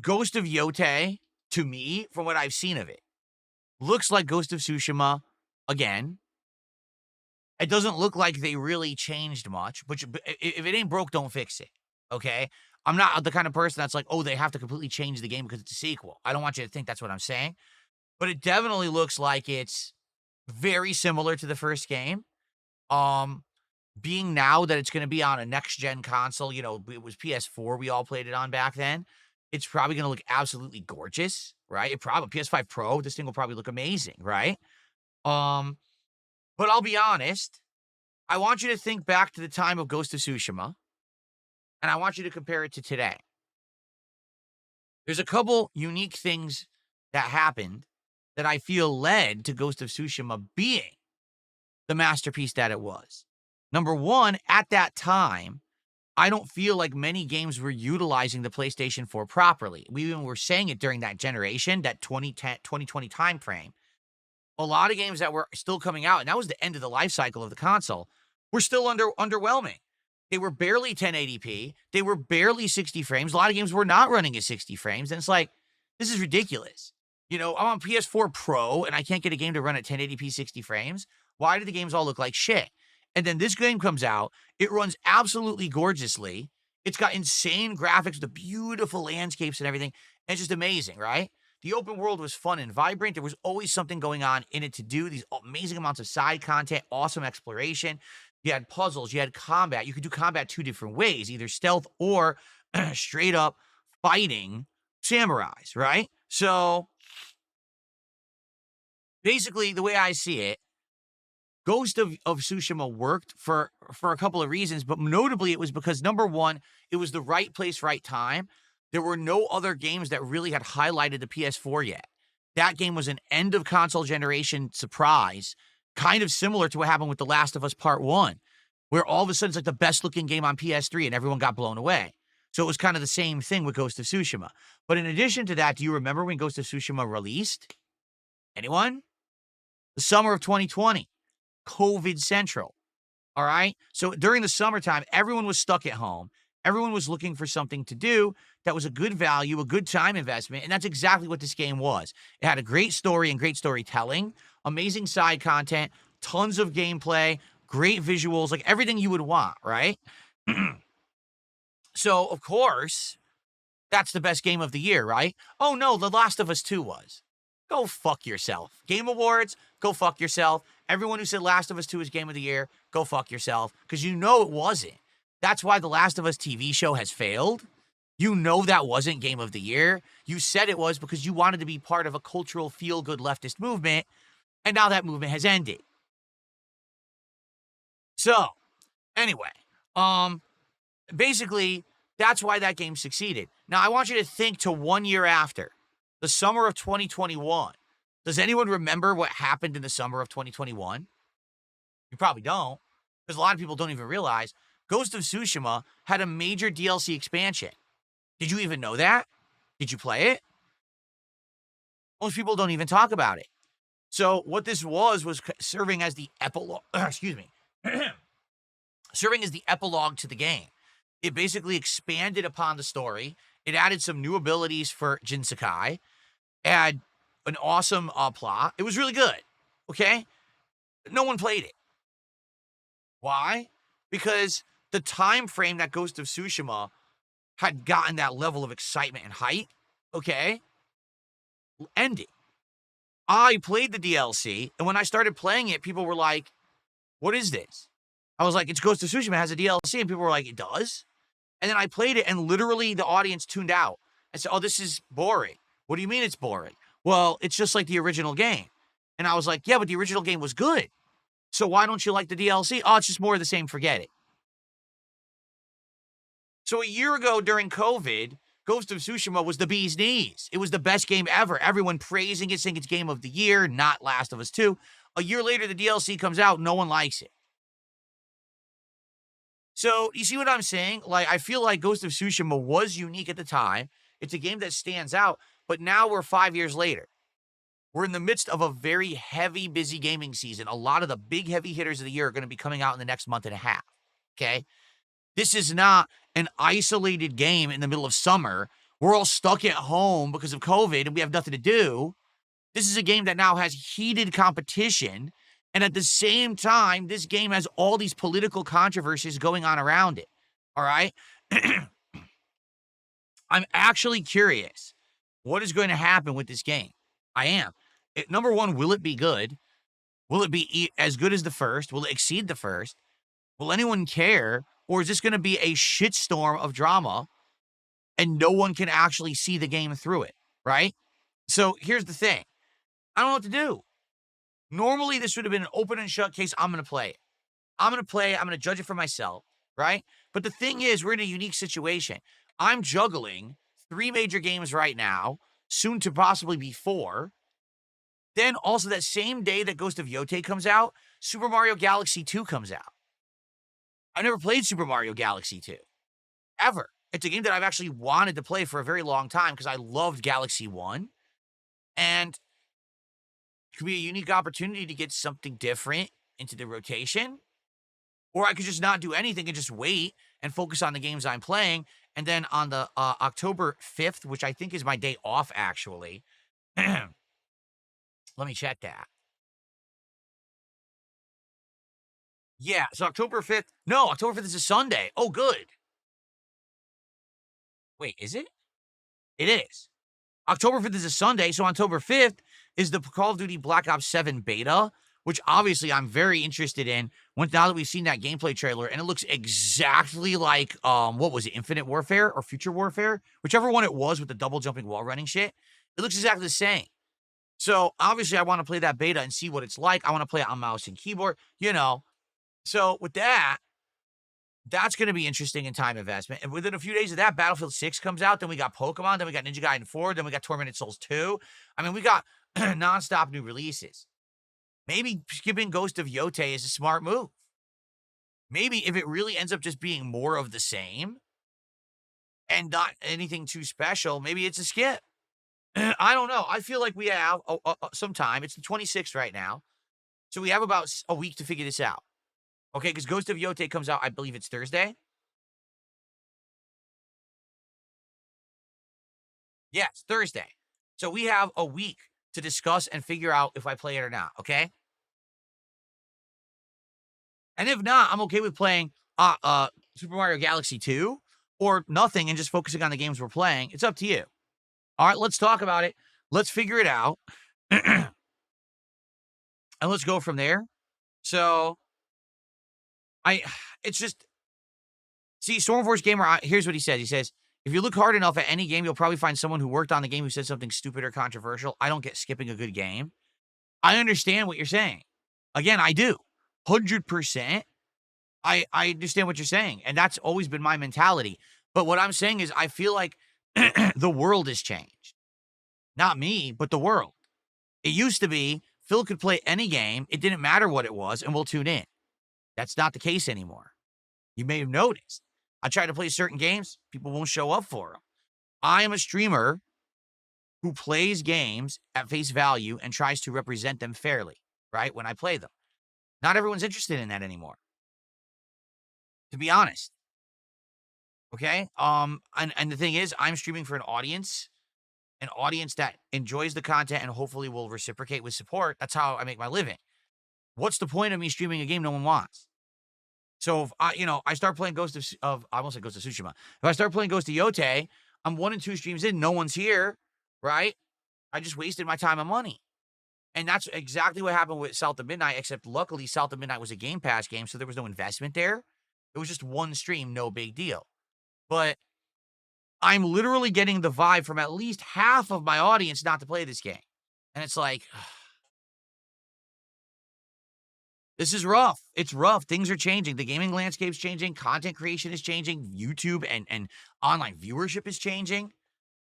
Ghost of Yotei, to me, from what I've seen of it, looks like Ghost of Tsushima again. It doesn't look like they really changed much, but if it ain't broke, don't fix it, okay? I'm not the kind of person that's like, oh, they have to completely change the game because it's a sequel. I don't want you to think that's what I'm saying, but it definitely looks like it's very similar to the first game. Being now that it's going to be on a next-gen console, you know, it was PS4 we all played it on back then, it's probably going to look absolutely gorgeous, right? It probably, PS5 Pro, this thing will probably look amazing, right? But I'll be honest, I want you to think back to the time of Ghost of Tsushima, and I want you to compare it to today. There's a couple unique things that happened that I feel led to Ghost of Tsushima being the masterpiece that it was. Number one, at that time, I don't feel like many games were utilizing the PlayStation 4 properly. We even were saying it during that generation, that 2020 time frame. A lot of games that were still coming out, and that was the end of the life cycle of the console, were still underwhelming. They were barely 1080p. They were barely 60 frames. A lot of games were not running at 60 frames. And it's like, this is ridiculous. You know, I'm on PS4 Pro, and I can't get a game to run at 1080p 60 frames. Why do the games all look like shit? And then this game comes out. It runs absolutely gorgeously. It's got insane graphics, the beautiful landscapes and everything. And it's just amazing, right? The open world was fun and vibrant. There was always something going on in it to do. These amazing amounts of side content, awesome exploration. You had puzzles. You had combat. You could do combat two different ways, either stealth or straight up fighting samurais, right? So basically, the way I see it, Ghost of Tsushima worked for a couple of reasons, but notably it was because, number one, it was the right place, right time. There were no other games that really had highlighted the PS4 yet. That game was an end of console generation surprise, kind of similar to what happened with The Last of Us Part 1, where all of a sudden it's like the best looking game on PS3 and everyone got blown away. So it was kind of the same thing with Ghost of Tsushima. But in addition to that, do you remember when Ghost of Tsushima released? Anyone? The summer of 2020, COVID Central. All right. So during the summertime, everyone was stuck at home. Everyone was looking for something to do that was a good value, a good time investment. And that's exactly what this game was. It had a great story and great storytelling, amazing side content, tons of gameplay, great visuals, like everything you would want, right? So, of course, that's the best game of the year, right? Oh no, The Last of Us 2 was. Go fuck yourself. Game Awards, go fuck yourself. Everyone who said Last of Us 2 is game of the year, go fuck yourself. Because you know it wasn't. That's why The Last of Us TV show has failed. You know that wasn't game of the year. You said it was because you wanted to be part of a cultural feel-good leftist movement, and now that movement has ended. So, anyway, basically, that's why that game succeeded. Now, I want you to think to 1 year after, the summer of 2021. Does anyone remember what happened in the summer of 2021? You probably don't, because a lot of people don't even realize Ghost of Tsushima had a major DLC expansion. Did you even know that? Did you play it? Most people don't even talk about it. So what this was serving as the epilogue, excuse me, serving as the epilogue to the game. It basically expanded upon the story. It added some new abilities for Jin Sakai, had an awesome plot. It was really good, okay? No one played it. Why? Because the time frame that Ghost of Tsushima had gotten that level of excitement and hype, okay, ended. I played the DLC, and when I started playing it, people were like, what is this? I was like, it's Ghost of Tsushima, it has a DLC, and people were like, it does? And then I played it, and literally the audience tuned out. I said, oh, this is boring. What do you mean it's boring? Well, it's just like the original game. And I was like, yeah, but the original game was good. So why don't you like the DLC? Oh, it's just more of the same, forget it. So a year ago during COVID, Ghost of Tsushima was the bee's knees. It was the best game ever. Everyone praising it, saying it's game of the year, not Last of Us 2. A year later, the DLC comes out, no one likes it. So, you see what I'm saying? Like, I feel like Ghost of Tsushima was unique at the time. It's a game that stands out, but now we're 5 years later. We're in the midst of a very heavy, busy gaming season. A lot of the big heavy hitters of the year are going to be coming out in the next month and a half, okay? This is not an isolated game in the middle of summer. We're all stuck at home because of COVID and we have nothing to do. This is a game that now has heated competition. And at the same time, this game has all these political controversies going on around it. All right? I'm actually curious what is going to happen with this game. I am. Number one, will it be good? Will it be as good as the first? Will it exceed the first? Will anyone care? Or is this going to be a shitstorm of drama and no one can actually see the game through it, right? So here's the thing. I don't know what to do. Normally, this would have been an open and shut case. I'm going to play it. I'm going to play it. I'm going to judge it for myself, right? But the thing is, we're in a unique situation. I'm juggling 3 major games right now, soon to possibly be 4. Then also that same day that Ghost of Yote comes out, Super Mario Galaxy 2 comes out. I've never played Super Mario Galaxy 2, ever. It's a game that I've actually wanted to play for a very long time because I loved Galaxy 1. And it could be a unique opportunity to get something different into the rotation. Or I could just not do anything and just wait and focus on the games I'm playing. And then on the October 5th, which I think is my day off, actually. Let me check that. Yeah, so October 5th. No, October 5th is a Sunday. Oh, good. Wait, is it? It is. October 5th is a Sunday, so October 5th is the Call of Duty Black Ops 7 beta, which obviously I'm very interested in now that we've seen that gameplay trailer, and it looks exactly like, what was it, Infinite Warfare or Future Warfare? Whichever one it was with the double jumping wall running shit. It looks exactly the same. So obviously I want to play that beta and see what it's like. I want to play it on mouse and keyboard, you know. So with that, that's going to be interesting in time investment. And within a few days of that, Battlefield 6 comes out. Then we got Pokemon. Then we got Ninja Gaiden 4. Then we got Tormented Souls 2. I mean, we got nonstop new releases. Maybe skipping Ghost of Yote is a smart move. Maybe if it really ends up just being more of the same, and not anything too special, maybe it's a skip. I don't know. I feel like we have some time. It's the 26th right now. So we have about a week to figure this out. Okay, because Ghost of Yote comes out, I believe it's Thursday. Yes, Thursday. So we have a week to discuss and figure out if I play it or not, okay? And if not, I'm okay with playing Super Mario Galaxy 2 or nothing and just focusing on the games we're playing. It's up to you. All right, let's talk about it. Let's figure it out. And let's go from there. So it's just, see, Stormforce Gamer, here's what he says. He says, if you look hard enough at any game, you'll probably find someone who worked on the game who said something stupid or controversial. I don't get skipping a good game. I understand what you're saying. Again, I do. 100%. I understand what you're saying. And that's always been my mentality. But what I'm saying is I feel like the world has changed. Not me, but the world. It used to be Phil could play any game. It didn't matter what it was, and we'll tune in. That's not the case anymore. You may have noticed. I try to play certain games, people won't show up for them. I am a streamer who plays games at face value and tries to represent them fairly, right, when I play them. Not everyone's interested in that anymore, to be honest. Okay? And the thing is, I'm streaming for an audience that enjoys the content and hopefully will reciprocate with support. That's how I make my living. What's the point of me streaming a game no one wants? So if I start playing Ghost of I almost said Ghost of Tsushima. If I start playing Ghost of Yote, I'm 1 and 2 streams in, no one's here, right? I just wasted my time and money. And that's exactly what happened with South of Midnight, except luckily South of Midnight was a Game Pass game, so there was no investment there. It was just one stream, no big deal. But I'm literally getting the vibe from at least half of my audience not to play this game. And it's like, this is rough. It's rough. Things are changing. The gaming landscape's changing. Content creation is changing. YouTube and online viewership is changing.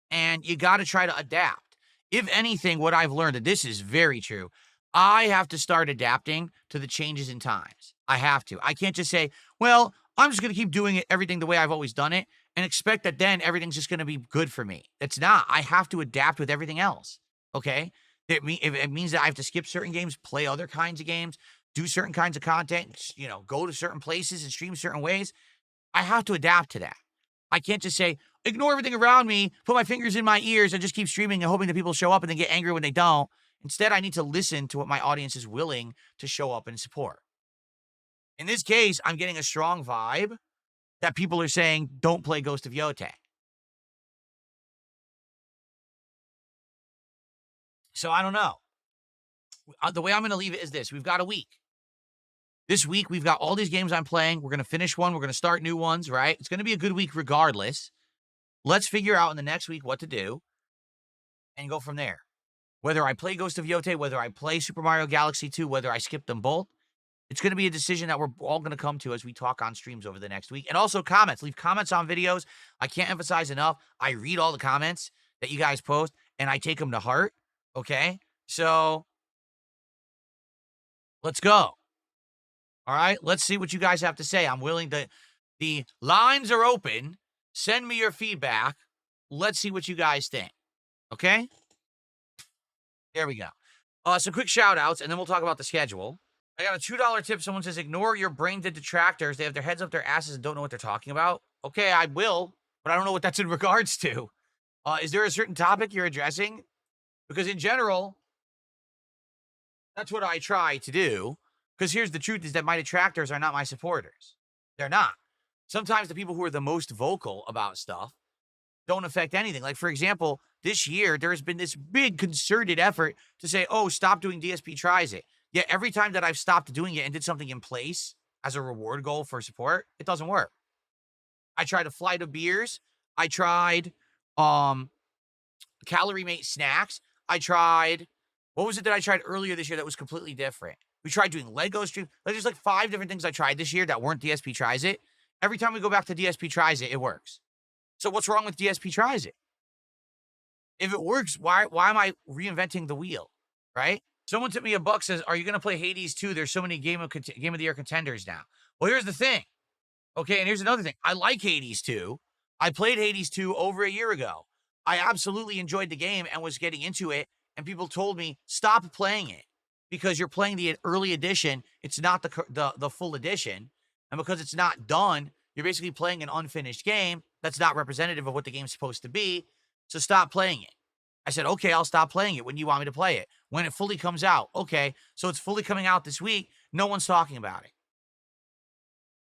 And you got to try to adapt. If anything, what I've learned, and this is very true, I have to start adapting to the changes in times. I have to. I can't just say, well, I'm just going to keep doing everything the way I've always done it and expect that then everything's just going to be good for me. It's not. I have to adapt with everything else, okay? If it means that I have to skip certain games, play other kinds of games, do certain kinds of content, go to certain places and stream certain ways, I have to adapt to that. I can't just say, ignore everything around me, put my fingers in my ears, and just keep streaming and hoping that people show up and then get angry when they don't. Instead, I need to listen to what my audience is willing to show up and support. In this case, I'm getting a strong vibe that people are saying, don't play Ghost of Yote. So I don't know. The way I'm going to leave it is this. We've got a week. This week, we've got all these games I'm playing. We're going to finish one. We're going to start new ones, right? It's going to be a good week regardless. Let's figure out in the next week what to do and go from there. Whether I play Ghost of Yote, whether I play Super Mario Galaxy 2, whether I skip them both, it's going to be a decision that we're all going to come to as we talk on streams over the next week. And also comments. Leave comments on videos. I can't emphasize enough. I read all the comments that you guys post, and I take them to heart, okay? So, let's go. All right? Let's see what you guys have to say. I'm willing to... The lines are open. Send me your feedback. Let's see what you guys think. Okay? There we go. Some quick shout-outs, and then we'll talk about the schedule. I got a $2 tip. Someone says, ignore your brain-dead detractors. They have their heads up their asses and don't know what they're talking about. Okay, I will, but I don't know what that's in regards to. Is there a certain topic you're addressing? Because in general, that's what I try to do. Because here's the truth, is that my detractors are not my supporters. They're not. Sometimes the people who are the most vocal about stuff don't affect anything. Like, for example, this year, there has been this big concerted effort to say, oh, stop doing DSP tries it. Yet every time that I've stopped doing it and did something in place as a reward goal for support, it doesn't work. I tried a flight of beers. I tried Calorie Mate snacks. I tried, what was it that I tried earlier this year that was completely different? We tried doing Lego stream. There's like 5 different things I tried this year that weren't DSP tries it. Every time we go back to DSP tries it, it works. So what's wrong with DSP tries it? If it works, why am I reinventing the wheel, right? Someone tipped me $1, says, are you going to play Hades 2? There's so many Game of the Year contenders now. Well, here's the thing. Okay, and here's another thing. I like Hades 2. I played Hades 2 over a year ago. I absolutely enjoyed the game and was getting into it, and people told me, stop playing it because you're playing the early edition. It's not the full edition. And because it's not done, you're basically playing an unfinished game that's not representative of what the game's supposed to be. So stop playing it. I said, okay, I'll stop playing it. When do you want me to play it? When it fully comes out. Okay, so it's fully coming out this week. No one's talking about it.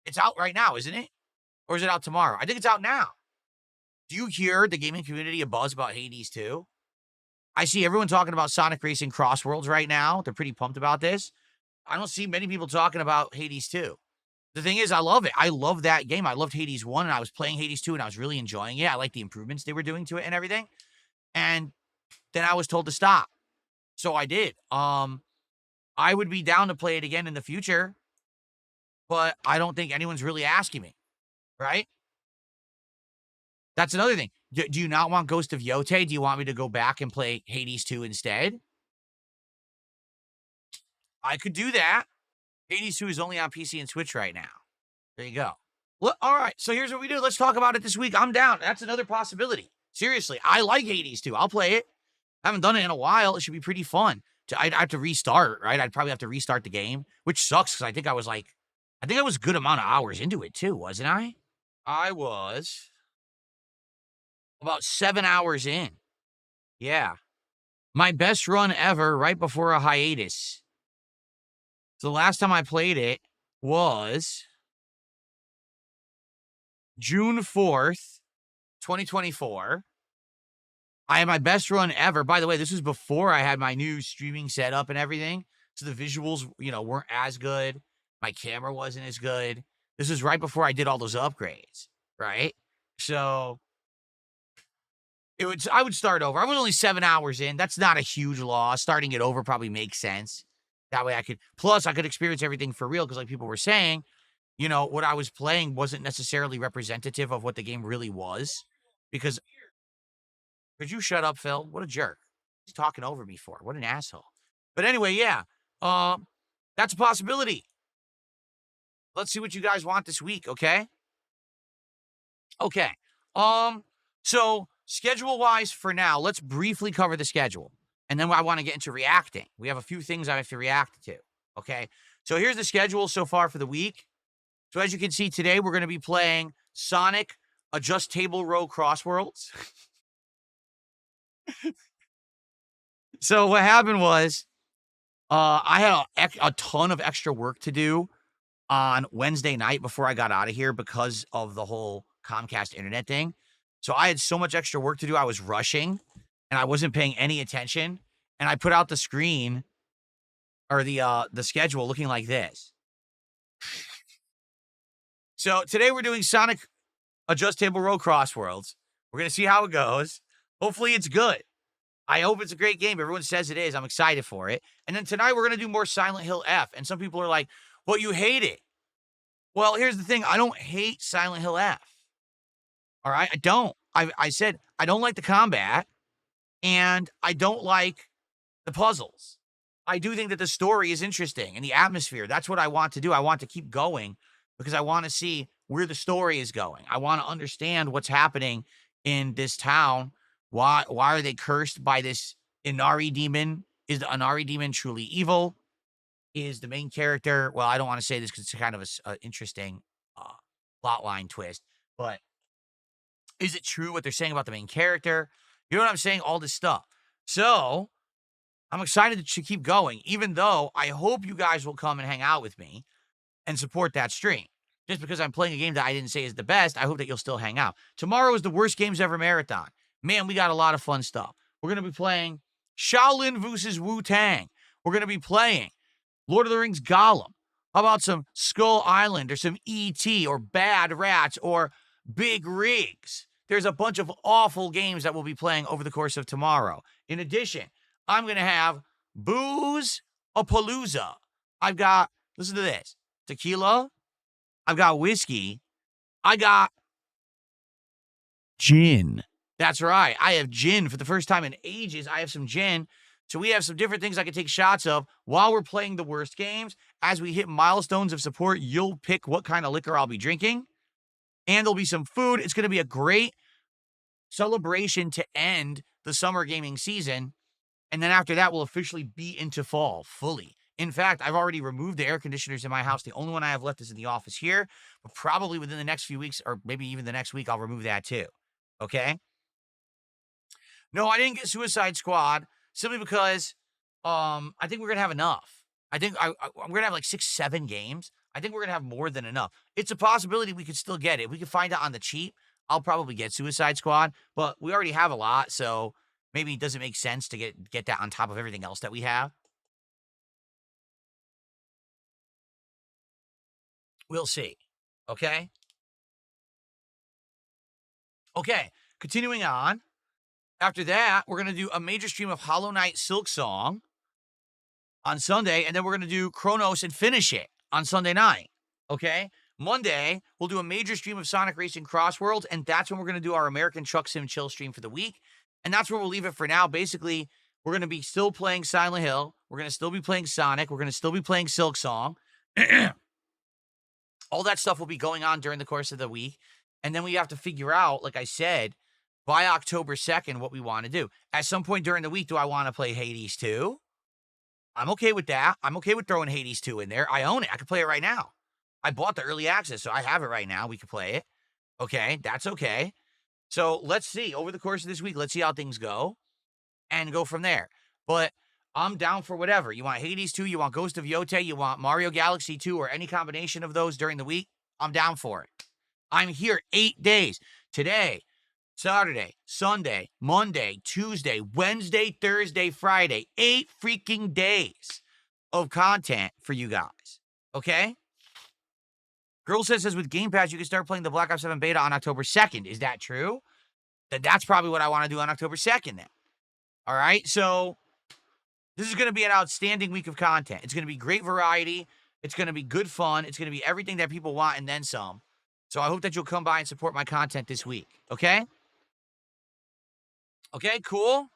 It's out right now, isn't it? Or is it out tomorrow? I think it's out now. Do you hear the gaming community a buzz about Hades 2? I see everyone talking about Sonic Racing Cross Worlds right now. They're pretty pumped about this. I don't see many people talking about Hades 2. The thing is, I love it. I love that game. I loved Hades 1, and I was playing Hades 2, and I was really enjoying it. I like the improvements they were doing to it and everything. And then I was told to stop. So I did. I would be down to play it again in the future, but I don't think anyone's really asking me, right? That's another thing. Do you not want Ghost of Yote? Do you want me to go back and play Hades 2 instead? I could do that. Hades 2 is only on PC and Switch right now. There you go. Well, all right, so here's what we do. Let's talk about it this week. I'm down. That's another possibility. Seriously, I like Hades 2. I'll play it. I haven't done it in a while. It should be pretty fun. I'd have to restart, right? I'd probably have to restart the game, which sucks because I think I was a good amount of hours into it too, wasn't I? I was about 7 hours in. Yeah. My best run ever right before a hiatus. So the last time I played it was June 4th, 2024. I had my best run ever. By the way, this was before I had my new streaming setup and everything. So the visuals, weren't as good. My camera wasn't as good. This was right before I did all those upgrades, right? So I would start over. I was only 7 hours in. That's not a huge loss. Starting it over probably makes sense. That way I could experience everything for real. Because like people were saying, what I was playing wasn't necessarily representative of what the game really was. Because, could you shut up, Phil? What a jerk. He's talking over me for. What an asshole. But anyway, yeah. That's a possibility. Let's see what you guys want this week, okay? Okay. So schedule-wise for now, let's briefly cover the schedule. And then I want to get into reacting. We have a few things I have to react to, okay? So here's the schedule so far for the week. So as you can see today, we're going to be playing Sonic Adjust Table Row Crossworlds. So what happened was I had a ton of extra work to do on Wednesday night before I got out of here because of the whole Comcast internet thing. So I had so much extra work to do. I was rushing and I wasn't paying any attention. And I put out the screen or the schedule looking like this. So today we're doing Sonic Adjust Table Row Crossworlds. We're going to see how it goes. Hopefully it's good. I hope it's a great game. Everyone says it is. I'm excited for it. And then tonight we're going to do more Silent Hill F. And some people are like, well, you hate it. Well, here's the thing. I don't hate Silent Hill F. All right? I don't. I said I don't like the combat. And I don't like the puzzles. I do think that the story is interesting and the atmosphere. That's what I want to do. I want to keep going because I want to see where the story is going. I want to understand what's happening in this town. Why are they cursed by this Inari demon? Is the Inari demon truly evil? Is the main character... Well, I don't want to say this because it's kind of an interesting plotline twist. But is it true what they're saying about the main character? You know what I'm saying? All this stuff. So I'm excited to keep going, even though I hope you guys will come and hang out with me and support that stream. Just because I'm playing a game that I didn't say is the best, I hope that you'll still hang out. Tomorrow is the Worst Games Ever Marathon. Man, we got a lot of fun stuff. We're going to be playing Shaolin vs. Wu-Tang. We're going to be playing Lord of the Rings Gollum. How about some Skull Island or some E.T. or Bad Rats or Big Rigs? There's a bunch of awful games that we'll be playing over the course of tomorrow. In addition, I'm going to have Booze-a-Palooza. I've got, listen to this, tequila. I've got whiskey. I got gin. That's right. I have gin for the first time in ages. I have some gin. So we have some different things I can take shots of while we're playing the worst games. As we hit milestones of support, you'll pick what kind of liquor I'll be drinking. and there'll be some food. It's going to be a great celebration to end the summer gaming season. And then after that, we'll officially be into fall fully. In fact, I've already removed the air conditioners in my house. The only one I have left is in the office here, but probably within the next few weeks, or maybe even the next week, I'll remove that too. Okay? No, I didn't get Suicide Squad simply because I think we're gonna have enough. I think we're gonna have like 6, 7 games. I think we're gonna have more than enough. It's a possibility we could still get it. If we could find it on the cheap, I'll probably get Suicide Squad, but we already have a lot, so maybe it doesn't make sense to get that on top of everything else that we have. We'll see. Okay? Okay, continuing on. After that, we're going to do a major stream of Hollow Knight Silksong on Sunday, and then we're going to do Chronos and finish it on Sunday night. Okay? Monday, we'll do a major stream of Sonic Racing Crossworlds, and that's when we're going to do our American Truck Sim Chill stream for the week. And that's where we'll leave it for now. Basically, we're going to be still playing Silent Hill. We're going to still be playing Sonic. We're going to still be playing Silksong. All that stuff will be going on during the course of the week. And then we have to figure out, like I said, by October 2nd, what we want to do. At some point during the week, do I want to play Hades 2? I'm okay with that. I'm okay with throwing Hades 2 in there. I own it. I can play it right now. I bought the early access, so I have it right now. We can play it. Okay, that's okay. So let's see. Over the course of this week, let's see how things go and go from there. But I'm down for whatever. You want Hades 2, you want Ghost of Yotei, you want Mario Galaxy 2, or any combination of those during the week, I'm down for it. I'm here 8 days. Today, Saturday, Sunday, Monday, Tuesday, Wednesday, Thursday, Friday. 8 freaking days of content for you guys. Okay? Girl says with Game Pass, you can start playing the Black Ops 7 beta on October 2nd. Is that true? That's probably what I want to do on October 2nd then. All right? So this is going to be an outstanding week of content. It's going to be great variety. It's going to be good fun. It's going to be everything that people want and then some. So I hope that you'll come by and support my content this week. Okay? Okay, cool.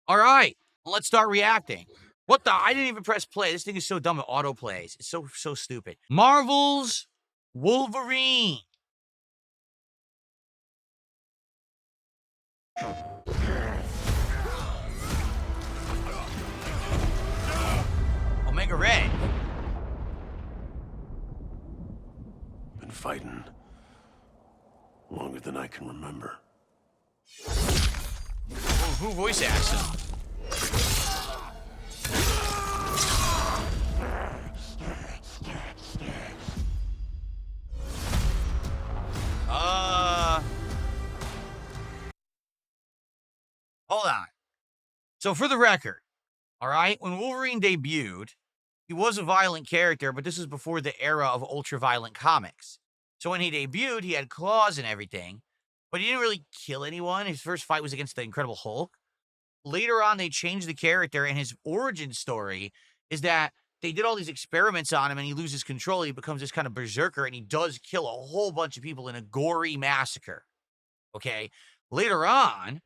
All right. Let's start reacting. What the? I didn't even press play. This thing is so dumb. It auto plays. It's so stupid. Marvel's Wolverine. Omega Red. Been fighting longer than I can remember. Who voice acts him? Hold on. So for the record, all right, when Wolverine debuted, he was a violent character, but this is before the era of ultra-violent comics. So when he debuted, he had claws and everything, but he didn't really kill anyone. His first fight was against the Incredible Hulk. Later on, they changed the character, and his origin story is that they did all these experiments on him, and he loses control. He becomes this kind of berserker, and he does kill a whole bunch of people in a gory massacre. Okay? Later on,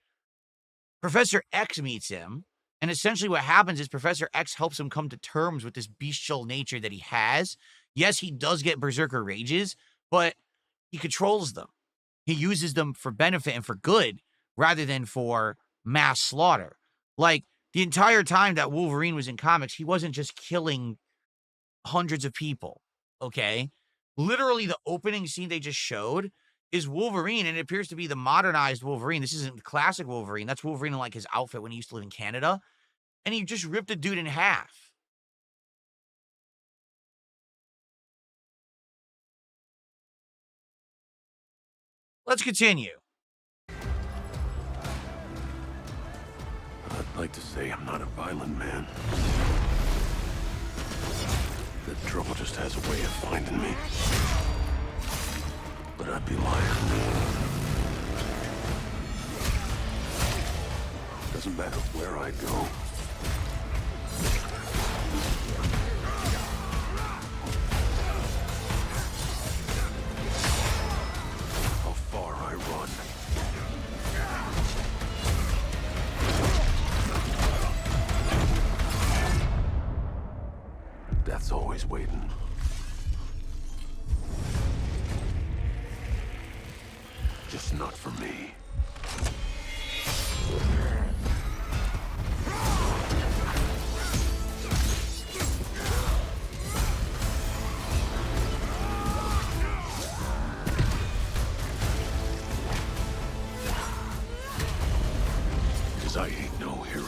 Professor X meets him, and essentially what happens is Professor X helps him come to terms with this bestial nature that he has. Yes, he does get berserker rages, but he controls them. He uses them for benefit and for good rather than for mass slaughter. Like, the entire time that Wolverine was in comics, he wasn't just killing hundreds of people, okay? Literally, the opening scene they just showed is Wolverine, and it appears to be the modernized Wolverine. This isn't the classic Wolverine. That's Wolverine in, like, his outfit when he used to live in Canada. And he just ripped a dude in half. Let's continue. I'd like to say I'm not a violent man. The trouble just has a way of finding me. But I'd be lying. Doesn't matter where I go. How far I run. Death's always waiting. Just not for me. Because I ain't no hero.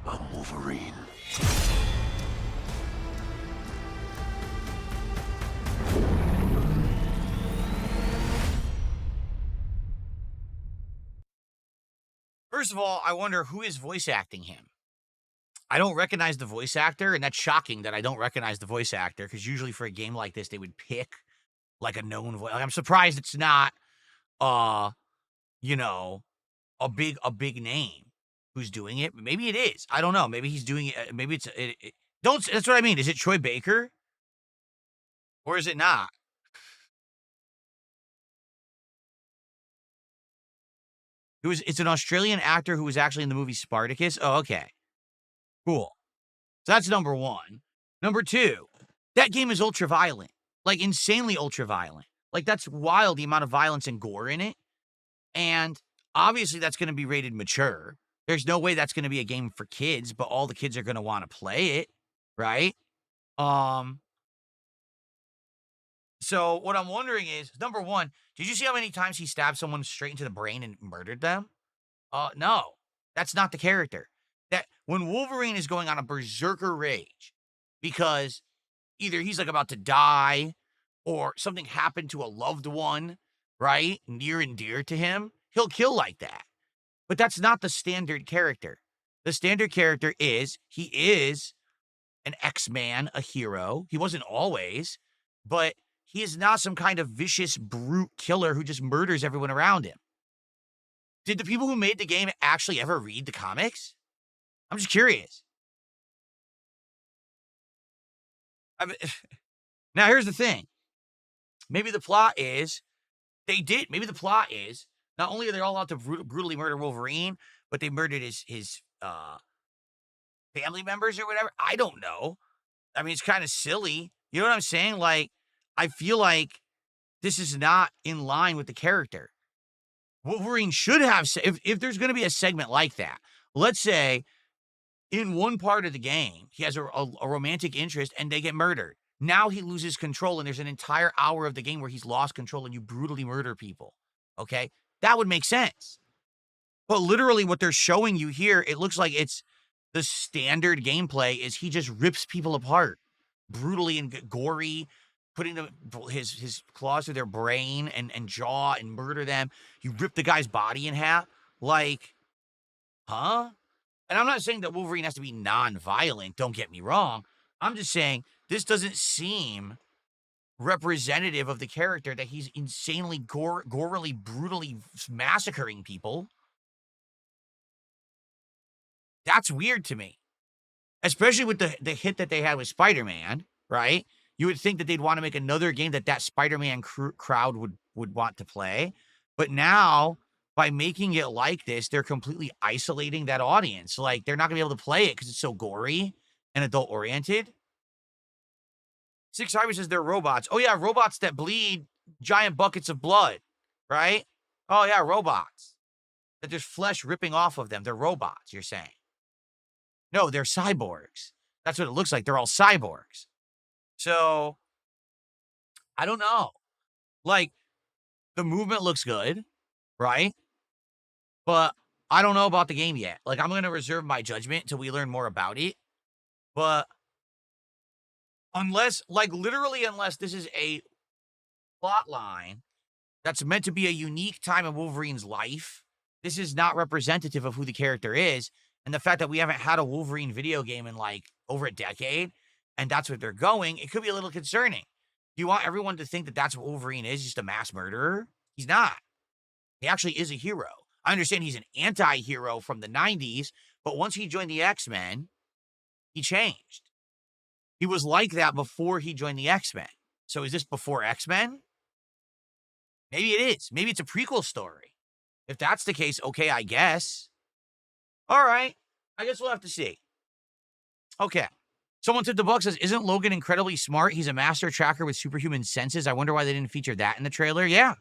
I'm Wolverine. First of all, I wonder who is voice acting him. I don't recognize the voice actor, and that's shocking that I don't recognize the voice actor, because usually for a game like this, they would pick like a known voice. Like, I'm surprised it's not, you know, a big name who's doing it. Maybe it is. I don't know. Maybe he's doing it. Maybe it's don't. That's what I mean. Is it Troy Baker or is it not? It's an Australian actor who was actually in the movie Spartacus. Oh, okay, cool. So that's number one. Number two, that game is ultra violent, like insanely ultra violent. Like, that's wild, the amount of violence and gore in it. And obviously that's going to be rated mature. There's no way that's going to be a game for kids, but all the kids are going to want to play it, right? So what I'm wondering is, number one, did you see how many times he stabbed someone straight into the brain and murdered them? No, that's not the character. That when Wolverine is going on a berserker rage because either he's like about to die or something happened to a loved one, right? Near and dear to him, he'll kill like that. But that's not the standard character. The standard character he is an X-Man, a hero. He wasn't always, but he is not some kind of vicious brute killer who just murders everyone around him. Did the people who made the game actually ever read the comics? I'm just curious. Now, here's the thing. Maybe the plot is, maybe the plot is, not only are they all out to brutally murder Wolverine, but they murdered his family members or whatever. I don't know. I mean, it's kind of silly. You know what I'm saying? Like, I feel like this is not in line with the character. Wolverine should have, if there's going to be a segment like that, let's say in one part of the game, he has a romantic interest and they get murdered. Now he loses control and there's an entire hour of the game where he's lost control and you brutally murder people. Okay? That would make sense. But literally what they're showing you here, it looks like it's the standard gameplay is he just rips people apart brutally and gory, putting his claws through their brain and jaw and murder them. You rip the guy's body in half. Like, huh? And I'm not saying that Wolverine has to be non-violent, don't get me wrong. I'm just saying this doesn't seem representative of the character, that he's insanely gorily, brutally massacring people. That's weird to me. Especially with the hit that they had with Spider-Man, right? You would think that they'd want to make another game that Spider-Man crowd would want to play. But now, by making it like this, they're completely isolating that audience. Like, they're not going to be able to play it because it's so gory and adult-oriented. Six Cyber says they're robots. Oh, yeah, robots that bleed giant buckets of blood, right? Oh, yeah, robots. That there's flesh ripping off of them. They're robots, you're saying. No, they're cyborgs. That's what it looks like. They're all cyborgs. So, I don't know. Like, the movement looks good, right? But I don't know about the game yet. Like, I'm going to reserve my judgment until we learn more about it. But unless this is a plot line that's meant to be a unique time in Wolverine's life, this is not representative of who the character is. And the fact that we haven't had a Wolverine video game in like over a decade, and that's what they're going, it could be a little concerning. Do you want everyone to think that that's what Wolverine is, just a mass murderer? He's not. He actually is a hero. I understand he's an anti-hero from the 90s, but once he joined the X-Men, he changed. He was like that before he joined the X-Men. So is this before X-Men? Maybe it is. Maybe it's a prequel story. If that's the case, okay, I guess. All right. I guess we'll have to see. Okay. Someone tipped the buck says, isn't Logan incredibly smart? He's a master tracker with superhuman senses. I wonder why they didn't feature that in the trailer. Yeah.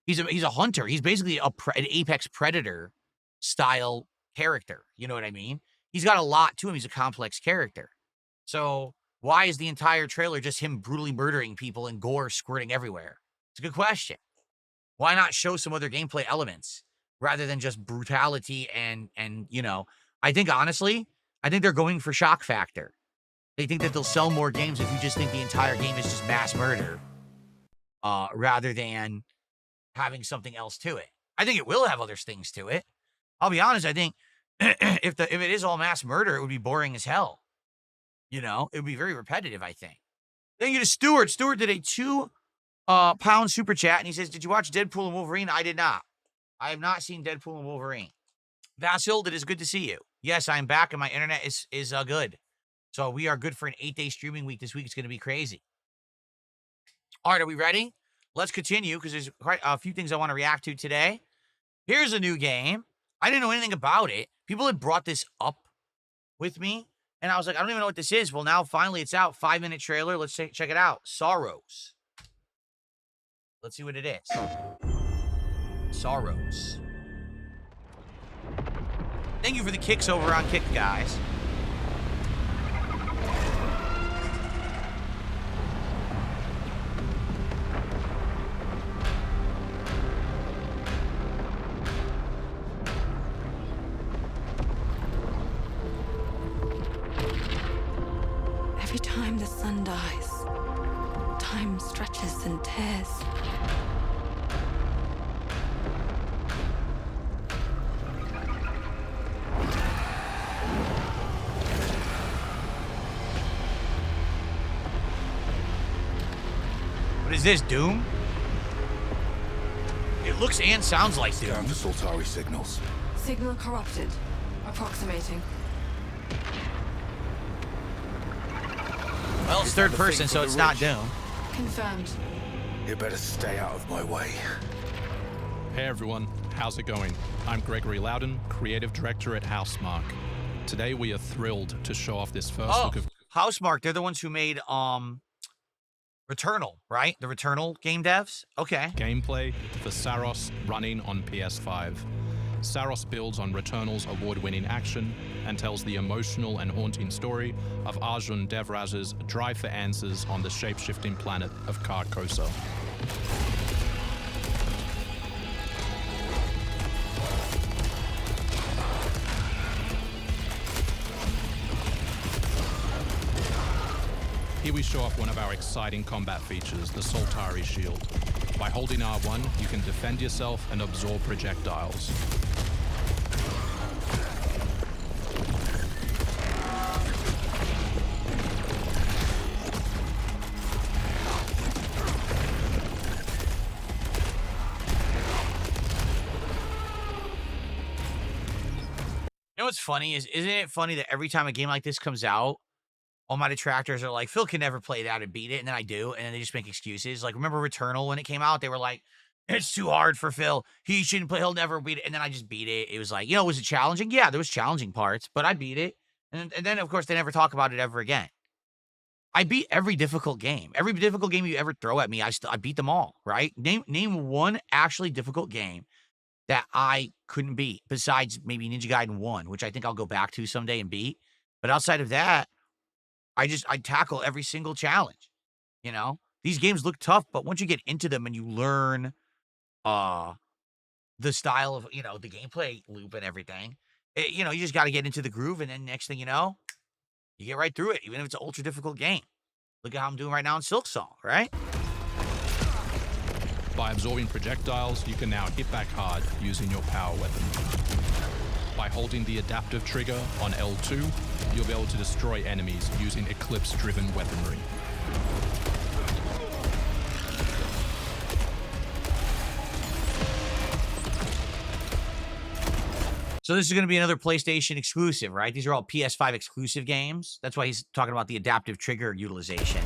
He's a hunter. He's basically an apex predator style character. You know what I mean? He's got a lot to him. He's a complex character. So why is the entire trailer just him brutally murdering people and gore squirting everywhere? It's a good question. Why not show some other gameplay elements rather than just brutality and you know, I think honestly, I think they're going for shock factor. They think that they'll sell more games if you just think the entire game is just mass murder, rather than having something else to it. I think it will have other things to it. I'll be honest, I think if it is all mass murder, it would be boring as hell. You know, it would be very repetitive, I think. Thank you to Stuart. Stuart did a £2 super chat, and he says, did you watch Deadpool and Wolverine? I did not. I have not seen Deadpool and Wolverine. Vasil, it is good to see you. Yes, I'm back, and my internet is good. So we are good for an 8-day streaming week. This week it's going to be crazy. All right, are we ready? Let's continue because there's quite a few things I want to react to today. Here's a new game. I didn't know anything about it. People had brought this up with me, and I was like, I don't even know what this is. Well, now finally it's out. 5-minute trailer. Let's check it out. Sorrows. Let's see what it is. Saros. Thank you for the kicks over on Kick, guys. Every time the sun dies, time stretches and tears. What is this, Doom? It looks and sounds like Doom. Down to Soltari signals. Signal corrupted. Approximating. Well, it's third person, so it's not Doom. Confirmed. You better stay out of my way. Hey everyone, how's it going? I'm Gregory Loudon, Creative Director at Housemarque. Today we are thrilled to show off this first look of Housemarque, they're the ones who made Returnal, right? The Returnal game devs? Okay. gameplay for Saros running on PS5. Saros builds on Returnal's award-winning action and tells the emotional and haunting story of Arjun Devraj's drive for answers on the shape-shifting planet of Carcosa. Here we show off one of our exciting combat features, the Soltari Shield. By holding R1, you can defend yourself and absorb projectiles. You know what's funny isn't it funny that every time a game like this comes out, all my detractors are like, Phil can never play that and beat it, and then I do, and then they just make excuses. Like, remember Returnal when it came out? They were like, it's too hard for Phil. He shouldn't play. He'll never beat it. And then I just beat it. It was like, you know, was it challenging? Yeah, there was challenging parts, but I beat it. And then, of course, they never talk about it ever again. I beat every difficult game. Every difficult game you ever throw at me, I beat them all, right? Name one actually difficult game that I couldn't beat, besides maybe Ninja Gaiden 1, which I think I'll go back to someday and beat. But outside of that, I tackle every single challenge. You know, these games look tough, but once you get into them and you learn the style of, you know, the gameplay loop and everything, you know, you just got to get into the groove, and then next thing you know, you get right through it, even if it's an ultra difficult game. Look at how I'm doing right now in Silksong, right? By absorbing projectiles, you can now hit back hard using your power weapon. By holding the adaptive trigger on L2, you'll be able to destroy enemies using Eclipse-driven weaponry. So this is going to be another PlayStation exclusive, right? These are all PS5 exclusive games. That's why he's talking about the adaptive trigger utilization.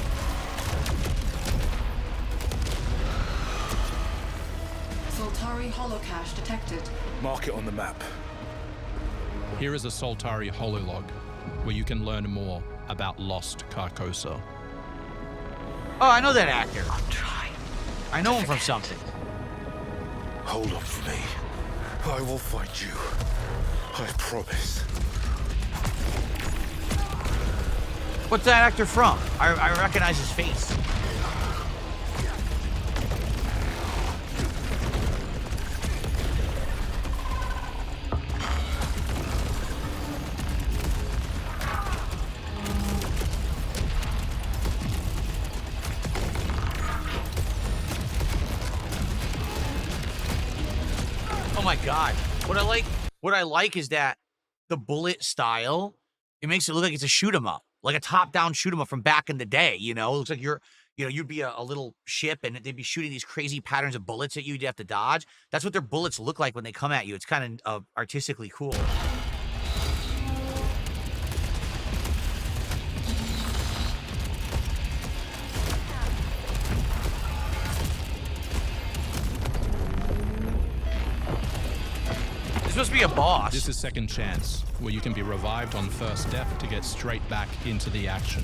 Soltari holocache detected. Mark it on the map. Here is a Soltari hololog, where you can learn more about lost Carcosa. Oh, I know that actor. I'll try. I know him from something. Hold up for me. I will fight you. I promise. What's that actor from? I recognize his face. Oh my god. What I like is that the bullet style, it makes it look like it's a shoot 'em up. Like a top-down shoot 'em up from back in the day, you know? It looks like you'd be a little ship and they'd be shooting these crazy patterns of bullets at you you'd have to dodge. That's what their bullets look like when they come at you. It's kind of artistically cool. This must be a boss. This is Second Chance, where you can be revived on first death to get straight back into the action.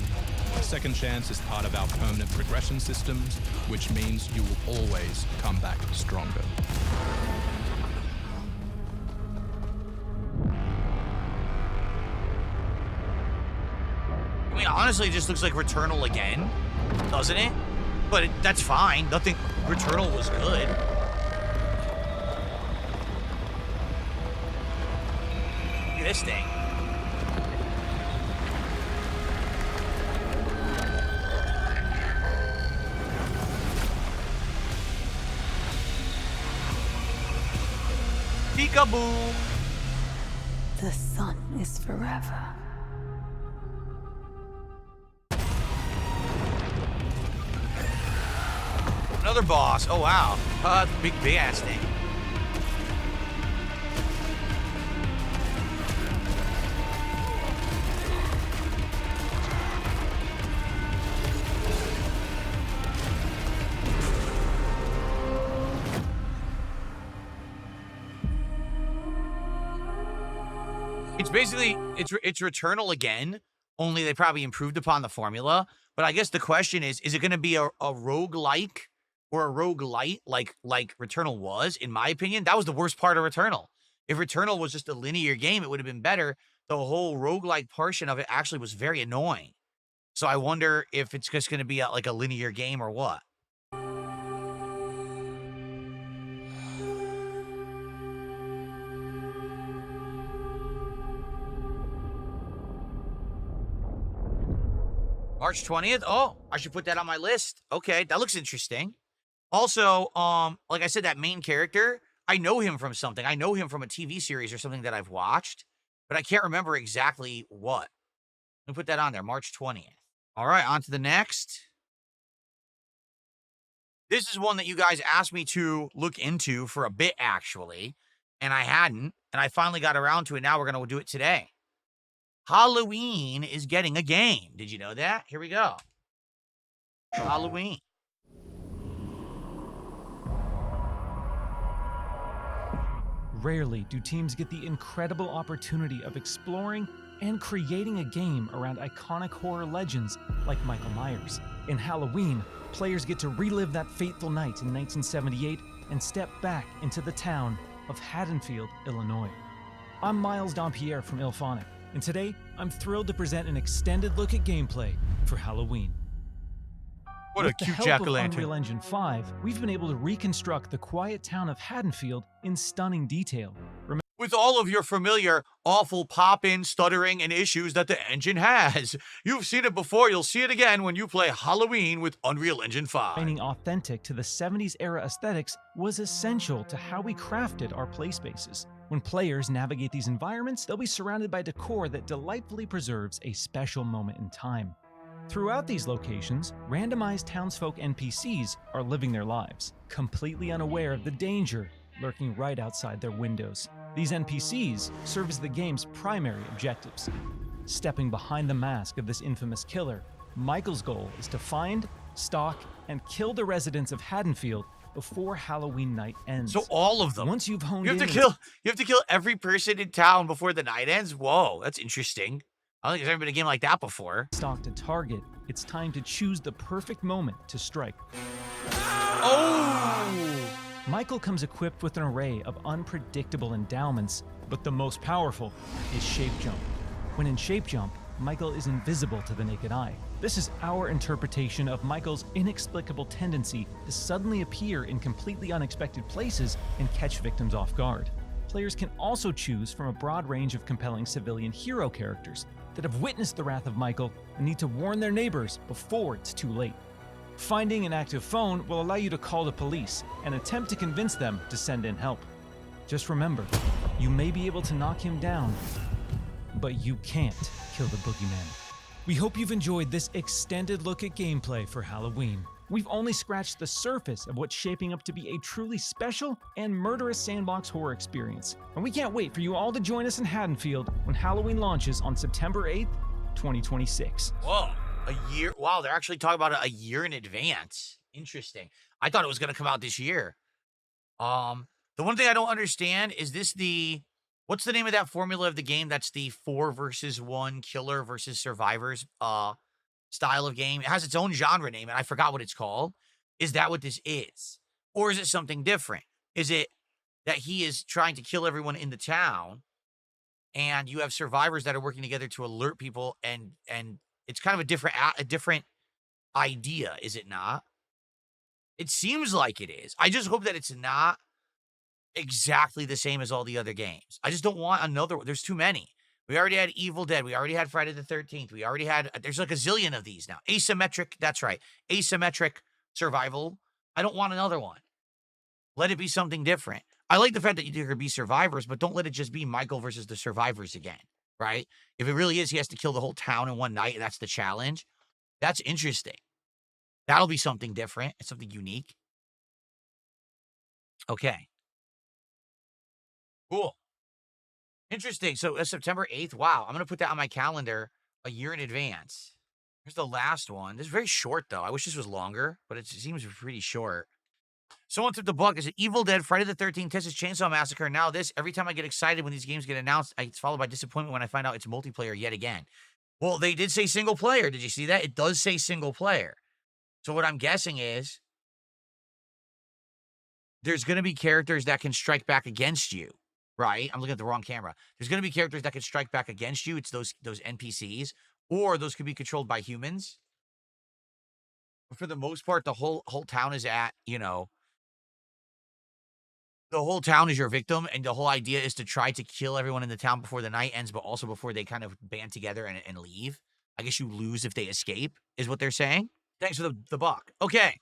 Second Chance is part of our permanent progression systems, which means you will always come back stronger. I mean, honestly, it just looks like Returnal again, doesn't it? But that's fine. Nothing. Returnal was good. Look at this thing. Peekaboo. The sun is forever. Another boss. Oh, wow. Big ass thing. It's basically, it's Returnal again, only they probably improved upon the formula. But I guess the question is it going to be a roguelike or a roguelite like Returnal was? In my opinion, that was the worst part of Returnal. If Returnal was just a linear game, it would have been better. The whole roguelike portion of it actually was very annoying. So I wonder if it's just going to be like a linear game or what. March 20th? Oh, I should put that on my list. Okay, that looks interesting. Also, like I said, that main character, I know him from something. I know him from a TV series or something that I've watched, but I can't remember exactly what. Let me put that on there, March 20th. All right, on to the next. This is one that you guys asked me to look into for a bit, actually, and I hadn't, and I finally got around to it. Now we're going to do it today. Halloween is getting a game. Did you know that? Here we go. Halloween. Rarely do teams get the incredible opportunity of exploring and creating a game around iconic horror legends like Michael Myers. In Halloween, players get to relive that fateful night in 1978 and step back into the town of Haddonfield, Illinois. I'm Miles Dompierre from Ilphonic, and today I'm thrilled to present an extended look at gameplay for Halloween. What a With the cute help of jack-o'-lantern. Unreal Engine 5, we've been able to reconstruct the quiet town of Haddonfield in stunning detail. With all of your familiar awful pop-in, stuttering, and issues that the engine has. You've seen it before, you'll see it again when you play Halloween with Unreal Engine 5. Remaining authentic to the 70s era aesthetics was essential to how we crafted our play spaces. When players navigate these environments, they'll be surrounded by decor that delightfully preserves a special moment in time. Throughout these locations, randomized townsfolk NPCs are living their lives, completely unaware of the danger lurking right outside their windows. These NPCs serve as the game's primary objectives. Stepping behind the mask of this infamous killer, Michael's goal is to find, stalk, and kill the residents of Haddonfield before Halloween night ends. So all of them. Once you've honed You have to in, kill every person in town before the night ends? Whoa, that's interesting. I don't think there's ever been a game like that before. Stalked a target, it's time to choose the perfect moment to strike. Oh! Michael comes equipped with an array of unpredictable endowments, but the most powerful is Shape Jump. When in Shape Jump, Michael is invisible to the naked eye. This is our interpretation of Michael's inexplicable tendency to suddenly appear in completely unexpected places and catch victims off guard. Players can also choose from a broad range of compelling civilian hero characters that have witnessed the wrath of Michael and need to warn their neighbors before it's too late. Finding an active phone will allow you to call the police and attempt to convince them to send in help. Just remember, you may be able to knock him down, but you can't kill the boogeyman. We hope you've enjoyed this extended look at gameplay for Halloween. We've only scratched the surface of what's shaping up to be a truly special and murderous sandbox horror experience. And we can't wait for you all to join us in Haddonfield when Halloween launches on September 8th, 2026. Whoa, a year? Wow, they're actually talking about it a year in advance. Interesting. I thought it was going to come out this year. The one thing I don't understand is what's the name of that formula of the game? That's the 4 versus 1 killer versus survivors style of game. It has its own genre name, and I forgot what it's called. Is that what this is? Or is it something different? Is it that he is trying to kill everyone in the town, and you have survivors that are working together to alert people, and it's kind of a different idea, is it not? It seems like it is. I just hope that it's not exactly the same as all the other games. I just don't want another one. There's too many. We already had Evil Dead. We already had Friday the 13th. We already had, there's like a zillion of these now. Asymmetric, that's right. Asymmetric survival. I don't want another one. Let it be something different. I like the fact that there could be survivors, but don't let it just be Michael versus the survivors again, right? If it really is, he has to kill the whole town in one night, and that's the challenge. That's interesting. That'll be something different. It's something unique. Okay. Cool. Interesting. So September 8th. Wow. I'm going to put that on my calendar a year in advance. Here's the last one. This is very short, though. I wish this was longer, but it seems pretty short. Someone took the book. Is it Evil Dead, Friday the 13th, Texas Chainsaw Massacre? Now this. Every time I get excited when these games get announced, it's followed by disappointment when I find out it's multiplayer yet again. Well, they did say single player. Did you see that? It does say single player. So what I'm guessing is there's going to be characters that can strike back against you. Right? I'm looking at the wrong camera. There's going to be characters that can strike back against you. It's those NPCs. Or those could be controlled by humans. But for the most part, the whole town is the whole town is your victim. And the whole idea is to try to kill everyone in the town before the night ends, but also before they kind of band together and leave. I guess you lose if they escape, is what they're saying. Thanks for the buck. Okay.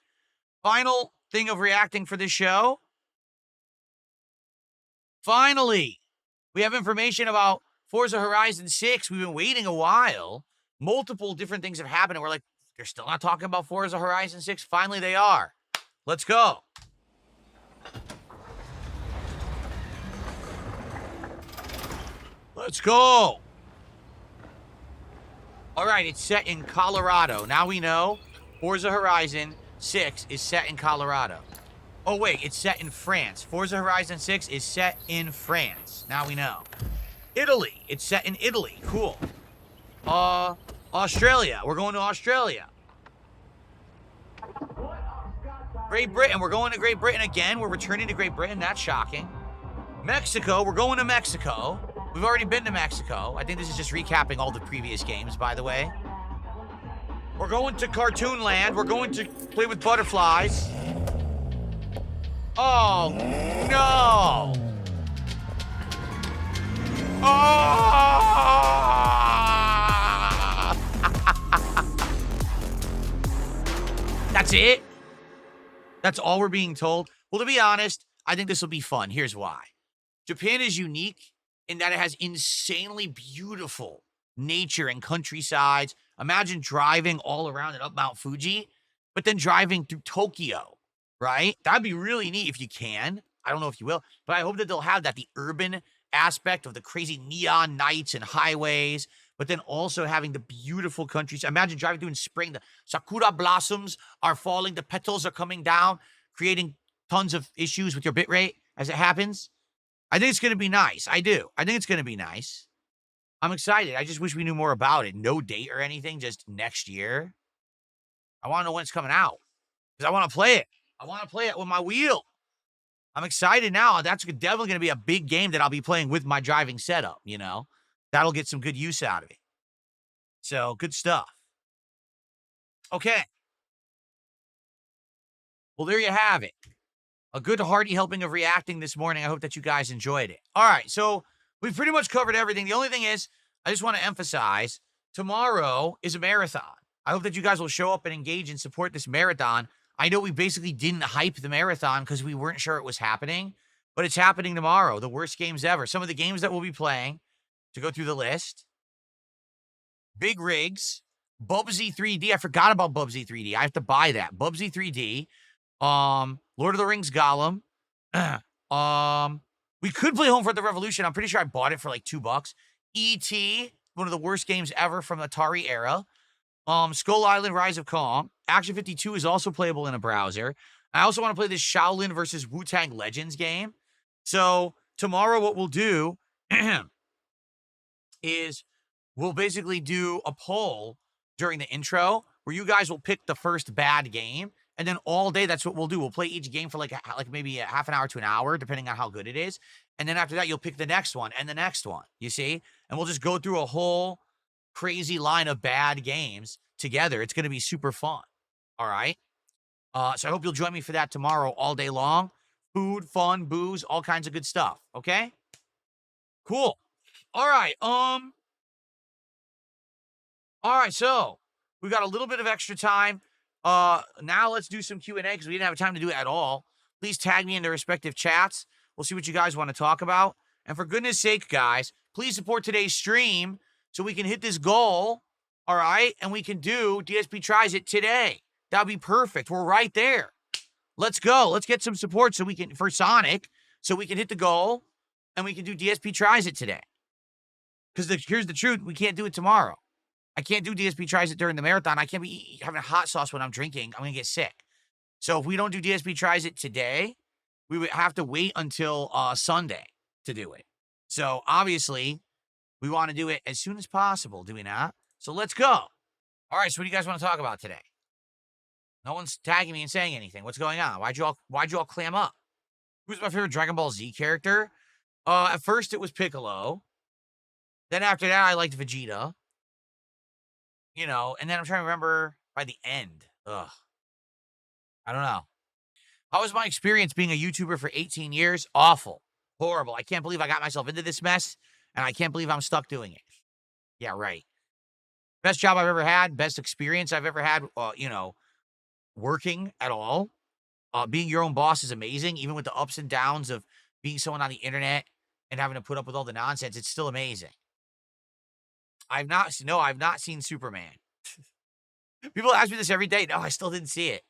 Final thing of reacting for this show. Finally, we have information about Forza Horizon 6. We've been waiting a while. Multiple different things have happened, and we're like, they're still not talking about Forza Horizon 6? Finally, they are. Let's go. Let's go. All right, it's set in Colorado. Now we know Forza Horizon 6 is set in Colorado. Oh, wait, it's set in France. Forza Horizon 6 is set in France. Now we know. Italy. It's set in Italy. Cool. Australia. We're going to Australia. Great Britain. We're going to Great Britain again. We're returning to Great Britain. That's shocking. Mexico. We're going to Mexico. We've already been to Mexico. I think this is just recapping all the previous games, by the way. We're going to Cartoon Land. We're going to play with butterflies. Oh, no. Oh! That's it? That's all we're being told? Well, to be honest, I think this will be fun. Here's why. Japan is unique in that it has insanely beautiful nature and countrysides. Imagine driving all around and up Mount Fuji, but then driving through Tokyo, right? That'd be really neat if you can. I don't know if you will, but I hope that they'll have that, the urban aspect of the crazy neon nights and highways, but then also having the beautiful countries. Imagine driving through in spring. The sakura blossoms are falling. The petals are coming down, creating tons of issues with your bitrate as it happens. I think it's going to be nice. I do. I think it's going to be nice. I'm excited. I just wish we knew more about it. No date or anything, just next year. I want to know when it's coming out because I want to play it. I want to play it with my wheel. I'm excited now. That's definitely going to be a big game that I'll be playing with my driving setup, you know? That'll get some good use out of it. So, good stuff. Okay. Well, there you have it. A good hearty helping of reacting this morning. I hope that you guys enjoyed it. All right, so we've pretty much covered everything. The only thing is, I just want to emphasize, tomorrow is a marathon. I hope that you guys will show up and engage and support this marathon. I know we basically didn't hype the marathon because we weren't sure it was happening, but it's happening tomorrow. The worst games ever. Some of the games that we'll be playing, to go through the list: Big Rigs, Bubsy 3D. I forgot about Bubsy 3D. I have to buy that. Bubsy 3D. Lord of the Rings Gollum. We could play Home for the Revolution. I'm pretty sure I bought it for like $2. E.T., one of the worst games ever from the Atari era. Skull Island Rise of Kong. Action 52 is also playable in a browser. I also want to play this Shaolin versus Wu-Tang Legends game. So tomorrow what we'll do is we'll basically do a poll during the intro where you guys will pick the first bad game. And then all day, that's what we'll do. We'll play each game for like maybe a half an hour to an hour, depending on how good it is. And then after that, you'll pick the next one and the next one, you see? And we'll just go through a whole crazy line of bad games together. It's going to be super fun. All right? So I hope you'll join me for that tomorrow all day long. Food, fun, booze, all kinds of good stuff. Okay? Cool. All right. All right, so we got a little bit of extra time. Now let's do some Q&A because we didn't have time to do it at all. Please tag me in the respective chats. We'll see what you guys want to talk about. And for goodness sake, guys, please support today's stream so we can hit this goal, all right? And we can do DSP Tries It today. That'd be perfect. We're right there. Let's go. Let's get some support so we can, for Sonic, so we can hit the goal and we can do DSP Tries It today. Because here's the truth. We can't do it tomorrow. I can't do DSP Tries It during the marathon. I can't be having hot sauce when I'm drinking. I'm going to get sick. So if we don't do DSP Tries It today, we would have to wait until Sunday to do it. So obviously, we want to do it as soon as possible, do we not? So let's go. All right, so what do you guys want to talk about today? No one's tagging me and saying anything. What's going on? Why'd you all clam up? Who's my favorite Dragon Ball Z character? At first, it was Piccolo. Then after that, I liked Vegeta. You know, and then I'm trying to remember by the end. Ugh. I don't know. How was my experience being a YouTuber for 18 years? Awful. Horrible. I can't believe I got myself into this mess, and I can't believe I'm stuck doing it. Yeah, right. Best job I've ever had. Best experience I've ever had, working at all. Being your own boss is amazing, even with the ups and downs of being someone on the internet and having to put up with all the nonsense. It's still amazing. I've not seen Superman. People ask me this every day. No, I still didn't see it.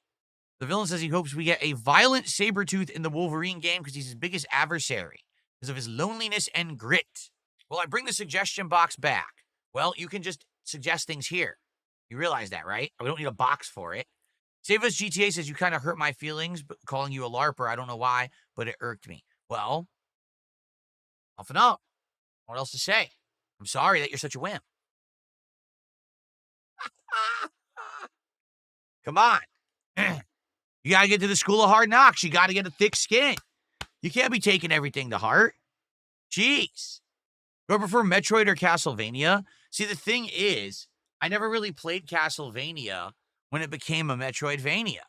The villain says he hopes we get a violent Sabretooth in the Wolverine game because he's his biggest adversary because of his loneliness and grit. Well, I bring the suggestion box back. Well, you can just suggest things here. You realize that, right? We don't need a box for it. Save Us GTA says you kind of hurt my feelings, but calling you a LARPer, I don't know why, but it irked me. Well, toughen up. What else to say? I'm sorry that you're such a wimp. Come on. You got to get to the school of hard knocks. You got to get a thick skin. You can't be taking everything to heart. Jeez. Do I prefer Metroid or Castlevania? See, the thing is, I never really played Castlevania when it became a Metroidvania.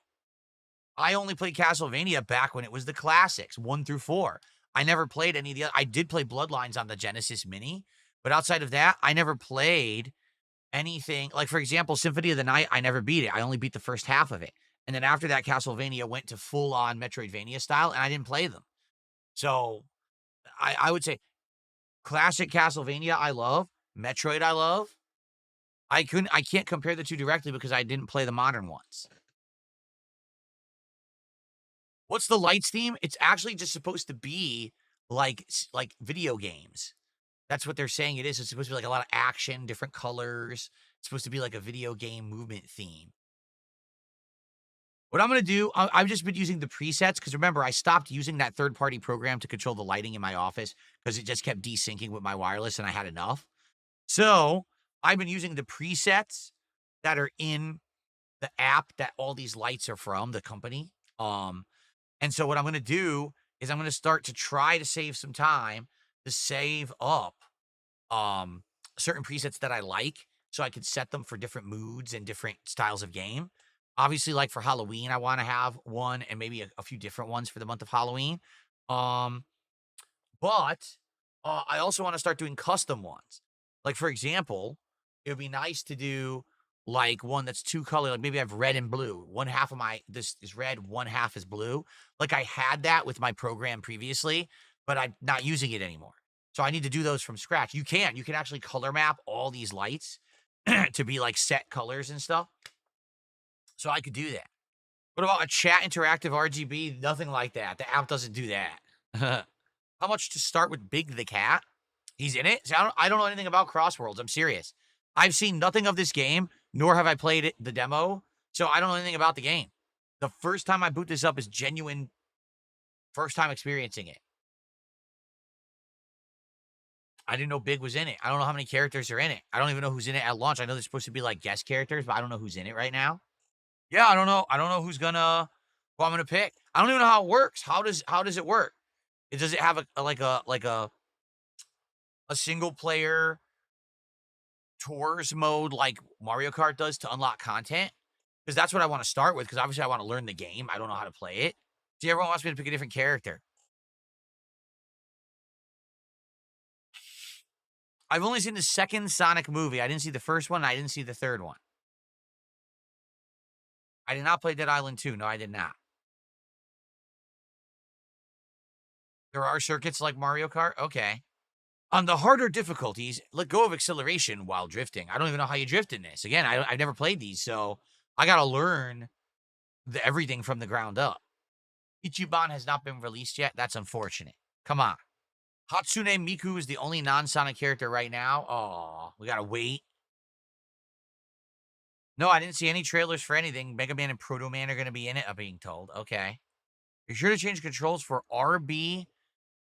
I only played Castlevania back when it was the classics, 1 through 4. I never played any of the other. I did play Bloodlines on the Genesis Mini, but outside of that, I never played anything. Like, for example, Symphony of the Night, I never beat it. I only beat the first half of it. And then after that, Castlevania went to full-on Metroidvania style, and I didn't play them. So I would say classic Castlevania I love. Metroid I love. I can't compare the two directly because I didn't play the modern ones. What's the lights theme? It's actually just supposed to be like video games. That's what they're saying it is. It's supposed to be like a lot of action, different colors. It's supposed to be like a video game movement theme. What I'm going to do, I've just been using the presets because remember, I stopped using that third-party program to control the lighting in my office because it just kept desyncing with my wireless and I had enough. So I've been using the presets that are in the app that all these lights are from, the company. And so what I'm going to do is I'm going to start to try to save some time to save up certain presets that I like so I could set them for different moods and different styles of game. Obviously, like for Halloween, I want to have one and maybe a few different ones for the month of Halloween. But I also want to start doing custom ones. Like, for example, it would be nice to do like one that's two color. Like maybe I have red and blue. One half of this is red, one half is blue. Like I had that with my program previously, but I'm not using it anymore. So I need to do those from scratch. You can actually color map all these lights to be like set colors and stuff. So I could do that. What about a chat interactive RGB? Nothing like that. The app doesn't do that. How much to start with Big the Cat? He's in it? See, I don't know anything about Crossworlds. I'm serious. I've seen nothing of this game, nor have I played the demo, so I don't know anything about the game. The first time I boot this up is genuine first time experiencing it. I didn't know Big was in it. I don't know how many characters are in it. I don't even know who's in it at launch. I know there's supposed to be like guest characters, but I don't know who's in it right now. Yeah, I don't know. I don't know who I'm gonna pick. I don't even know how it works. How does it work? Does it have a single player tours mode like Mario Kart does to unlock content? Because that's what I want to start with, because obviously I want to learn the game. I don't know how to play it. See, everyone wants me to pick a different character. I've only seen the second Sonic movie. I didn't see the first one. I didn't see the third one. I did not play Dead Island 2. No, I did not. There are circuits like Mario Kart? Okay. On the harder difficulties, let go of acceleration while drifting. I don't even know how you drift in this. Again, I've never played these, so I got to learn everything from the ground up. Ichiban has not been released yet. That's unfortunate. Come on. Hatsune Miku is the only non-Sonic character right now. Oh, we got to wait. No, I didn't see any trailers for anything. Mega Man and Proto Man are going to be in it, I'm being told. Okay. Be sure to change controls for RB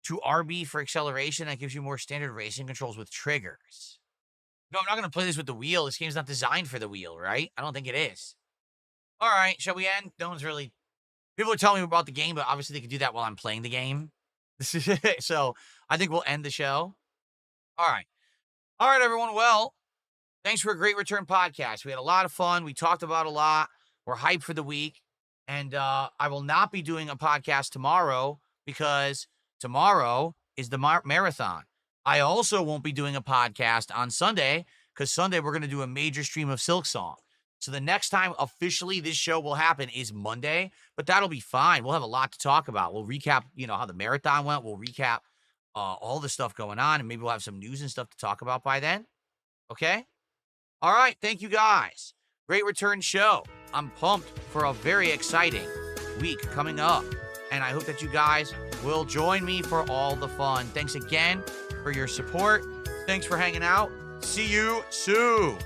to RB for acceleration. That gives you more standard racing controls with triggers. No, I'm not going to play this with the wheel. This game's not designed for the wheel, right? I don't think it is. All right, shall we end? No one's really... People are telling me about the game, but obviously they could do that while I'm playing the game. So I think we'll end the show. All right. All right, everyone. Well, thanks for a great return podcast. We had a lot of fun. We talked about a lot. We're hyped for the week. And I will not be doing a podcast tomorrow because tomorrow is the marathon. I also won't be doing a podcast on Sunday because Sunday we're going to do a major stream of Silksong. So the next time officially this show will happen is Monday, but that'll be fine. We'll have a lot to talk about. We'll recap, how the marathon went. We'll recap all the stuff going on, and maybe we'll have some news and stuff to talk about by then. Okay? All right. Thank you, guys. Great return show. I'm pumped for a very exciting week coming up, and I hope that you guys will join me for all the fun. Thanks again for your support. Thanks for hanging out. See you soon.